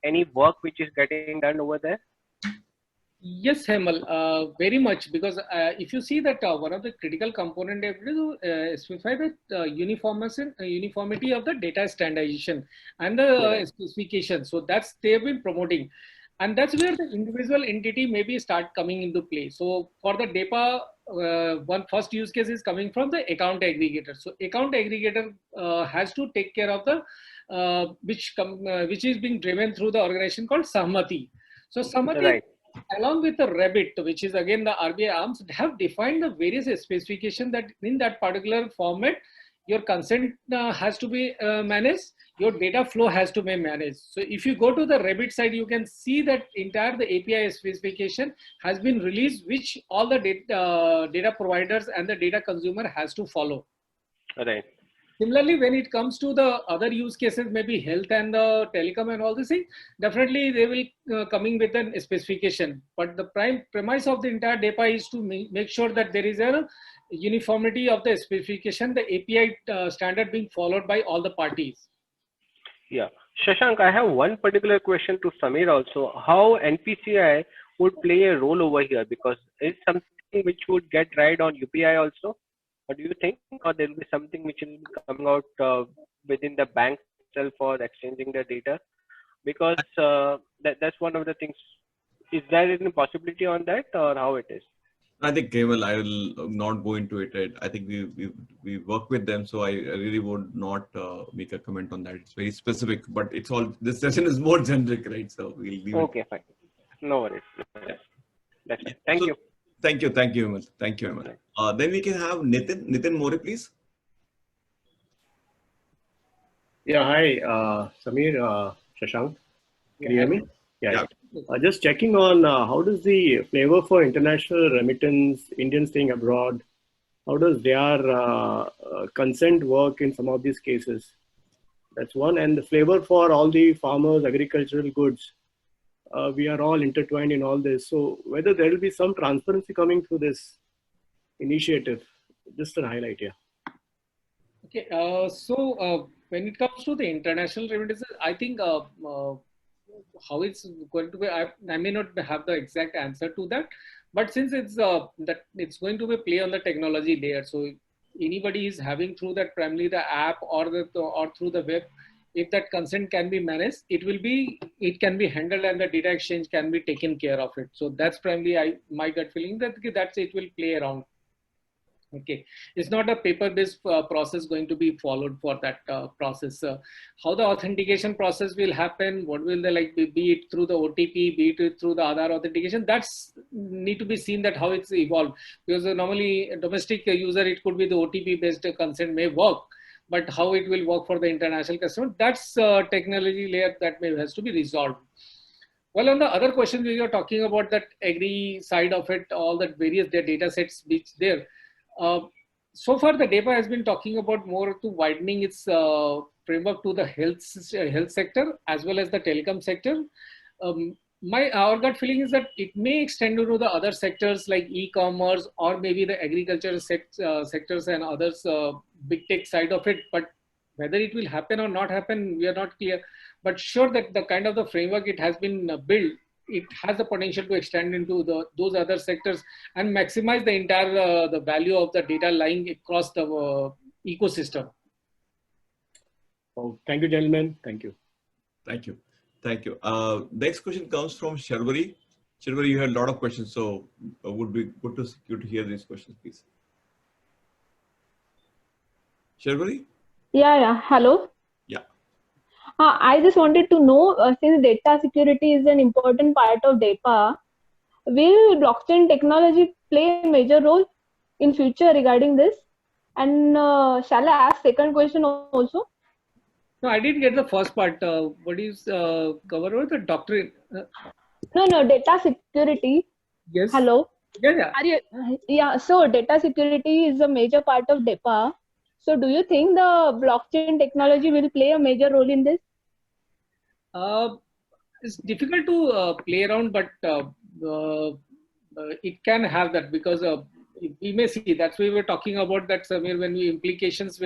any work which is getting done over there? Yes, Hemal, very much, because if you see that one of the critical component is specify the uniformity of the data standardization and the specification. So that's they've been promoting, and that's where the individual entity maybe start coming into play. So for the DEPA, one first use case is coming from the account aggregator. So account aggregator has to take care of the which is being driven through the organization called Sahmati. So Sahmati. Right. Along with the RABIT, which is again the RBI arms, have defined the various specifications that in that particular format, your consent has to be managed, your data flow has to be managed. So if you go to the Rabbit side, you can see that entire the API specification has been released, which all the data providers and the data consumer has to follow. Right. Similarly, when it comes to the other use cases, maybe health and the telecom and all these things, definitely they will coming with a specification. But the prime premise of the entire DEPA is to make sure that there is a uniformity of the specification, the API standard being followed by all the parties. Yeah. Shashank, I have one particular question to Samir also. How NPCI would play a role over here? Because it's something which would get right on UPI also. What do you think? Or there will be something which will be coming out within the bank itself for exchanging the data? Because that's one of the things. Is there any possibility on that, or how it is? I think Keval, I will not go into it. Right? I think we work with them, so I really would not make a comment on that. It's very specific, but it's all, this session is more generic, right? So we'll leave okay, fine. No worries. That's fine. Thank you. Thank you, Hemal. Thank you, Hemal. Then we can have Nitin More, please. Yeah, hi, Samir, Shashank. Can you hear me? Yeah. Just checking on how does the flavor for international remittance, Indians staying abroad, how does their consent work in some of these cases? That's one. And the flavor for all the farmers, agricultural goods, we are all intertwined in all this. So whether there will be some transparency coming through this initiative, just a highlight here. Okay, so when it comes to the international remittances, I think how it's going to be, I may not have the exact answer to that, but since it's that it's going to be play on the technology layer, so anybody is having through that primarily the app or through the web, if that consent can be managed, it can be handled and the data exchange can be taken care of it. So that's primarily my gut feeling that it will play around. Okay, it's not a paper-based process going to be followed for that process. How the authentication process will happen, what will they be it through the OTP, be it through the Aadhaar authentication, that's need to be seen that how it's evolved. Because normally a domestic user, it could be the OTP-based consent may work, but how it will work for the international customer, that's technology layer that has to be resolved. Well, on the other question, we are talking about that agri side of it, all the various data sets which there. So far, the DEPA has been talking about more to widening its framework to the health sector as well as the telecom sector. Our gut feeling is that it may extend to the other sectors like e-commerce or maybe the agriculture sectors and others, big tech side of it. But whether it will happen or not happen, we are not clear. But sure that the kind of the framework it has been built, it has the potential to extend into those other sectors and maximize the entire the value of the data lying across the ecosystem. Oh, thank you, gentlemen. Thank you. Thank you. Thank you. Next question comes from Sharvari. Sharvari, you had a lot of questions, so would be good to hear these questions, please. Sharvari? Yeah. Hello. Yeah. I just wanted to know, since data security is an important part of DEPA, will blockchain technology play a major role in future regarding this? And shall I ask second question also? No, I didn't get the first part. What is cover over the doctrine? No, data security. Yes. Hello. Yeah. Yeah. So data security is a major part of DEPA. So do you think the blockchain technology will play a major role in this? It's difficult to play around, but it can have that because we may see, that's why we're talking about that, Samir, when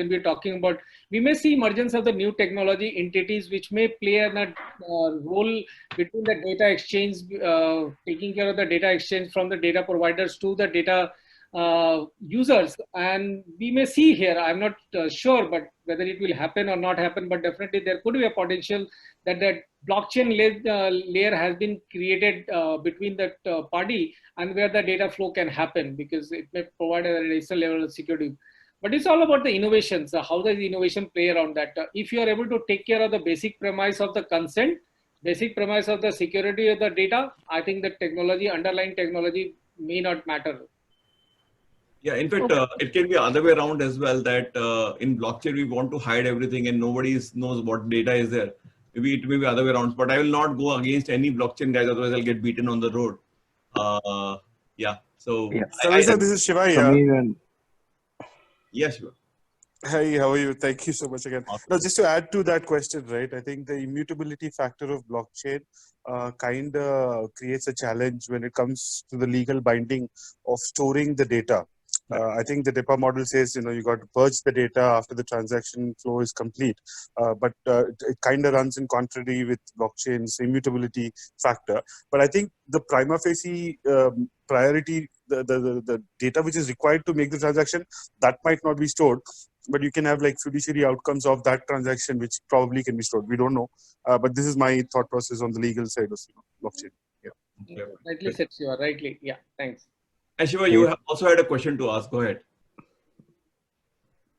we're talking about, we may see emergence of the new technology entities which may play a role between the data exchange, taking care of the data exchange from the data providers to the data users. And we may see here, I'm not sure, but whether it will happen or not happen, but definitely there could be a potential that blockchain layer has been created between that party and where the data flow can happen, because it may provide an additional level of security. But it's all about the innovations. How does the innovation play around that? If you are able to take care of the basic premise of the consent, basic premise of the security of the data, I think the technology, underlying technology may not matter. Yeah, in fact, it can be other way around as well, that in blockchain, we want to hide everything and nobody knows what data is there. Maybe it may be other way around, but I will not go against any blockchain guys, otherwise I'll get beaten on the road. Yeah, so. Yeah. Samir sir, this is Shiva here. Samir and Yes, sure. Hi, how are you? Thank you so much again. Awesome. No, just to add to that question, right? I think the immutability factor of blockchain kind of creates a challenge when it comes to the legal binding of storing the data. I think the DEPA model says, you got to purge the data after the transaction flow is complete. But it kind of runs in contrary with blockchain's immutability factor. But I think the prima facie priority, the data which is required to make the transaction, that might not be stored. But you can have like fiduciary outcomes of that transaction, which probably can be stored. We don't know. But this is my thought process on the legal side of blockchain. Yeah. Rightly said, Shiva. Rightly. Yeah. Thanks. And Shiva, you also had a question to ask. Go ahead.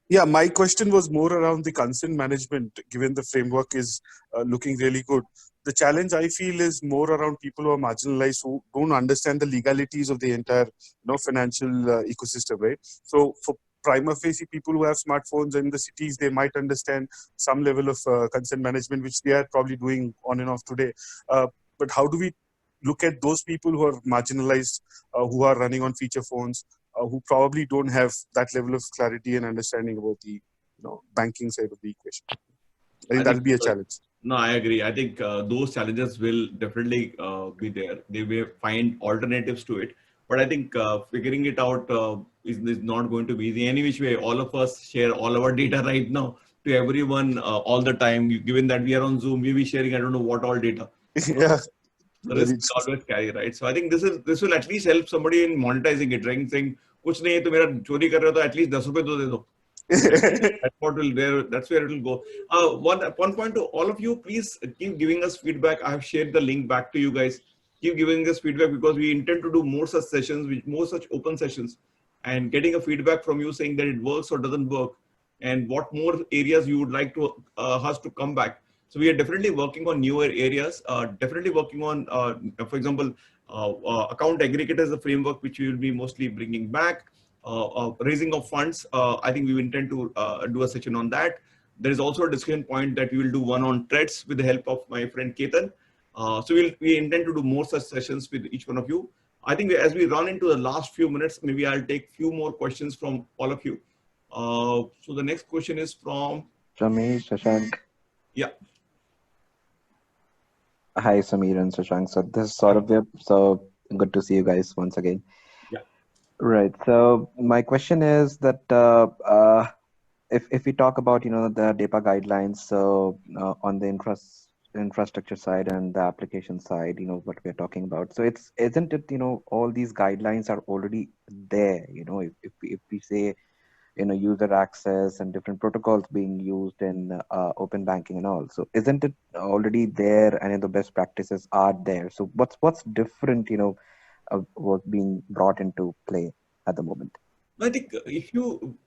Yeah, my question was more around the consent management, given the framework is looking really good. The challenge I feel is more around people who are marginalized, who don't understand the legalities of the entire financial ecosystem, right? So for prima facie people who have smartphones in the cities, they might understand some level of consent management, which they are probably doing on and off today. But how do we look at those people who are marginalized, who are running on feature phones, who probably don't have that level of clarity and understanding about the banking side of the equation? I think that'll be a challenge. No, I agree. I think those challenges will definitely be there. They will find alternatives to it. But I think figuring it out is not going to be easy. Any which way, all of us share all our data right now to everyone all the time. Given that we are on Zoom, we'll be sharing I don't know what all data. Yeah. The risk is always carry, right? So I think this will at least help somebody in monetizing it, right? Saying, "Kuch nahi hai to mera chori kar rahe ho, to at least 10 rupees to de do." That's where it will go. One point to all of you, please keep giving us feedback. I have shared the link back to you guys. Keep giving us feedback because we intend to do more such sessions, more such open sessions, and getting a feedback from you saying that it works or doesn't work, and what more areas you would like to us to come back. So we are definitely working on newer areas. Definitely working on, for example, account aggregator is a framework which we will be mostly bringing back. Raising of funds, I think we intend to do a session on that. There is also a discussion point that we will do one on threads with the help of my friend Ketan. So we intend to do more such sessions with each one of you. I think as we run into the last few minutes, maybe I'll take few more questions from all of you. So the next question is from Samir, Shashank. Yeah. Hi, Samir and Shashank. So this is Saurabh. So good to see you guys once again. Yeah. Right. So my question is that if we talk about the DEPA guidelines, so on the infrastructure side and the application side, what we're talking about. So isn't it all these guidelines are already there. If we say user access and different protocols being used in open banking and all. So isn't it already there and the best practices are there? So what's different, was being brought into play at the moment? I think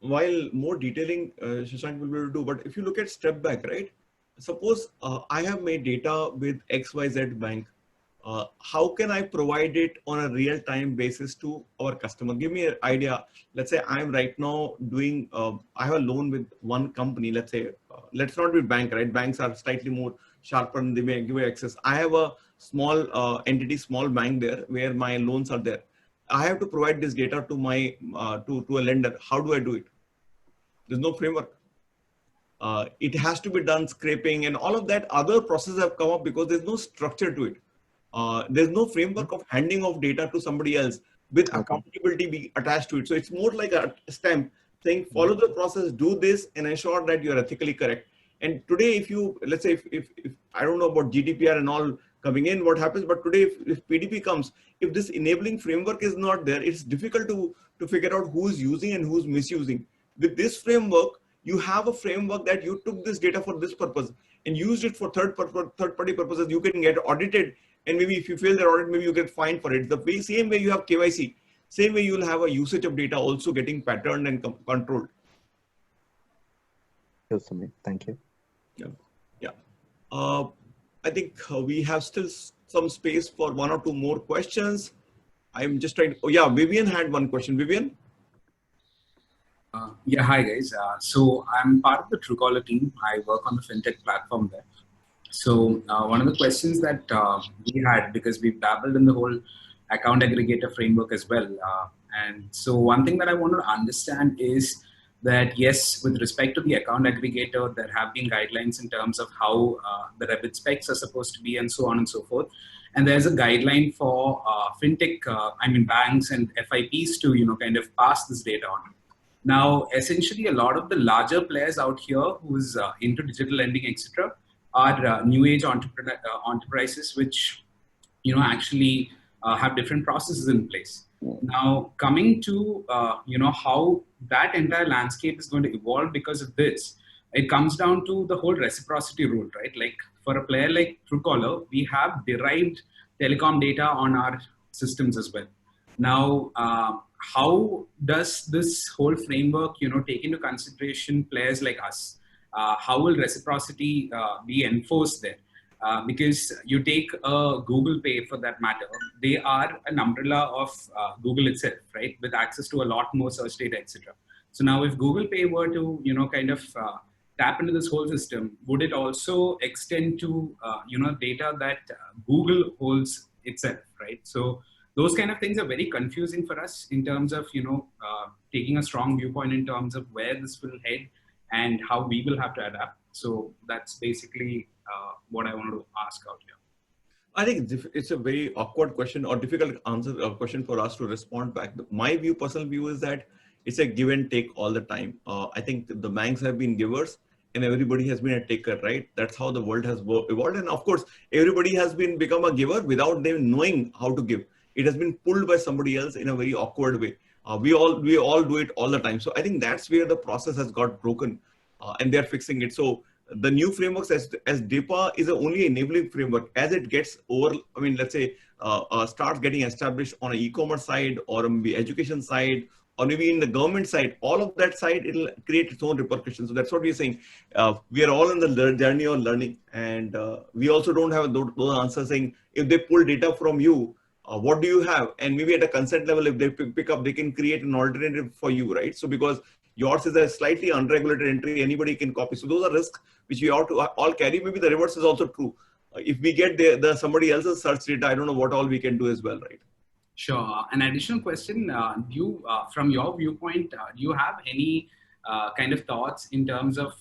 while more detailing, Shashank will be able to do, but if you look at step back, right? Suppose I have made data with XYZ bank. How can I provide it on a real-time basis to our customer? Give me an idea. Let's say I'm right now doing, I have a loan with one company, let's say, let's not be bank, right? Banks are slightly more sharper and they may give you access. I have a small entity, small bank there where my loans are there. I have to provide this data to my, to a lender. How do I do it? There's no framework. It has to be done scraping and all of that other processes have come up because there's no structure to it. There's no framework of handing off data to somebody else with accountability be attached to it. So it's more like a stamp saying, follow the process, do this and ensure that you're ethically correct. And today, if you, let's say, if I don't know about GDPR and all coming in, what happens, but today, if PDP comes, if this enabling framework is not there, it's difficult to figure out who's using and who's misusing. With this framework, you have a framework that you took this data for this purpose and used it for third-party purposes. You can get audited. And maybe if you fail the audit, maybe you get fined for it. The same way you have KYC, same way you'll have a usage of data also getting patterned and controlled. Yes, thank you. Yeah. I think we have still some space for one or two more questions. I'm just trying to, oh yeah, Vivian had one question. Vivian? Yeah, hi guys. So I'm part of the Truecaller team. I work on the fintech platform there. So one of the questions that we had, because we've dabbled in the whole account aggregator framework as well. And so one thing that I want to understand is that, yes, with respect to the account aggregator, there have been guidelines in terms of how the Revit specs are supposed to be and so on and so forth. And there's a guideline for fintech, banks and FIPs to, kind of pass this data on. Now, essentially, a lot of the larger players out here who's into digital lending, etc., are new age enterprises, which actually have different processes in place. Now, coming to how that entire landscape is going to evolve because of this, it comes down to the whole reciprocity rule, right? Like for a player like Truecaller, we have derived telecom data on our systems as well. Now, how does this whole framework, take into consideration players like us? How will reciprocity be enforced there? Because you take Google Pay for that matter, they are an umbrella of Google itself, right? With access to a lot more search data, etc. So now if Google Pay were to, tap into this whole system, would it also extend to, data that Google holds itself, right? So those kind of things are very confusing for us in terms of, taking a strong viewpoint in terms of where this will head and how we will have to adapt. So that's basically what I wanted to ask out here. I think it's a very awkward question or difficult answer question for us to respond back. My personal view is that it's a give and take all the time. I think the banks have been givers and everybody has been a taker, right? That's how the world has evolved. And of course, everybody has become a giver without them knowing how to give. It has been pulled by somebody else in a very awkward way. We all do it all the time. So I think that's where the process has got broken and they're fixing it. So the new frameworks as DEPA is a only enabling framework. As it gets over, let's say starts getting established on an e-commerce side or maybe education side or maybe in the government side, all of that side, it'll create its own repercussions. So that's what we're saying. We are all in the journey of learning, and we also don't have those answers saying if they pull data from you, what do you have? And maybe at a consent level, if they pick up, they can create an alternative for you, right? So because yours is a slightly unregulated entry, anybody can copy. So those are risks which we ought to all carry. Maybe the reverse is also true. If we get the somebody else's search data, I don't know what all we can do as well, right? Sure. An additional question, from your viewpoint, do you have any kind of thoughts in terms of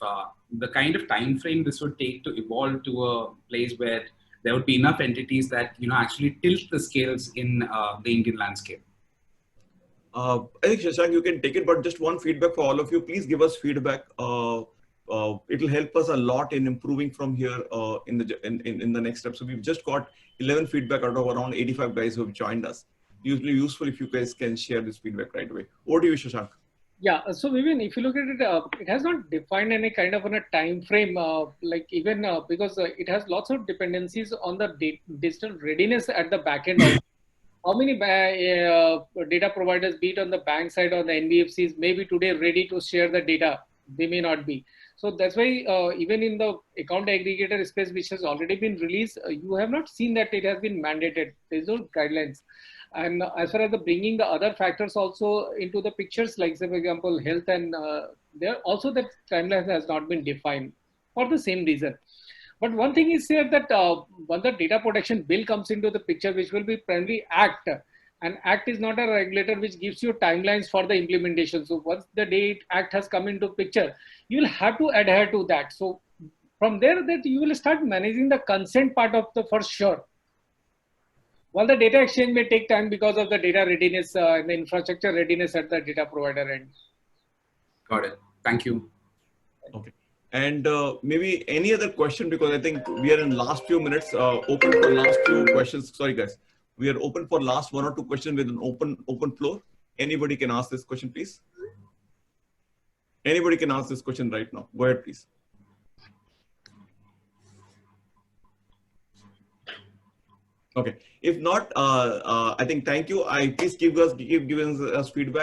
the kind of time frame this would take to evolve to a place where there would be enough entities that actually tilt the scales in the Indian landscape? I think Shashank, you can take it, but just one feedback for all of you. Please give us feedback. It'll help us a lot in improving from here in the next step. So we've just got 11 feedback out of around 85 guys who have joined us. Usually useful if you guys can share this feedback right away. Over to you, Shashank. Yeah, so Vivian, if you look at it, it has not defined any kind of a time frame, because it has lots of dependencies on the digital readiness at the back end. How many data providers, be it on the bank side or the NBFCs, may be today ready to share the data? They may not be. So that's why even in the account aggregator space, which has already been released, you have not seen that it has been mandated. There's no guidelines. And as far as the bringing the other factors also into the pictures, like say, for example, health and there also that timeline has not been defined for the same reason. But one thing is here that when the data protection bill comes into the picture, which will be primarily Act, and Act is not a regulator which gives you timelines for the implementation. So once the Act has come into picture, you will have to adhere to that. So from there, that you will start managing the consent part of the for sure. While the data exchange may take time because of the data readiness and the infrastructure readiness at the data provider end. Got it. Thank you. Okay. And maybe any other question, because I think we are in last few minutes, open for last few questions. Sorry, guys. We are open for last 1 or 2 questions with an open floor. Anybody can ask this question, please. Anybody can ask this question right now. Go ahead, please. Okay. If not, I think thank you. Please keep giving us feedback.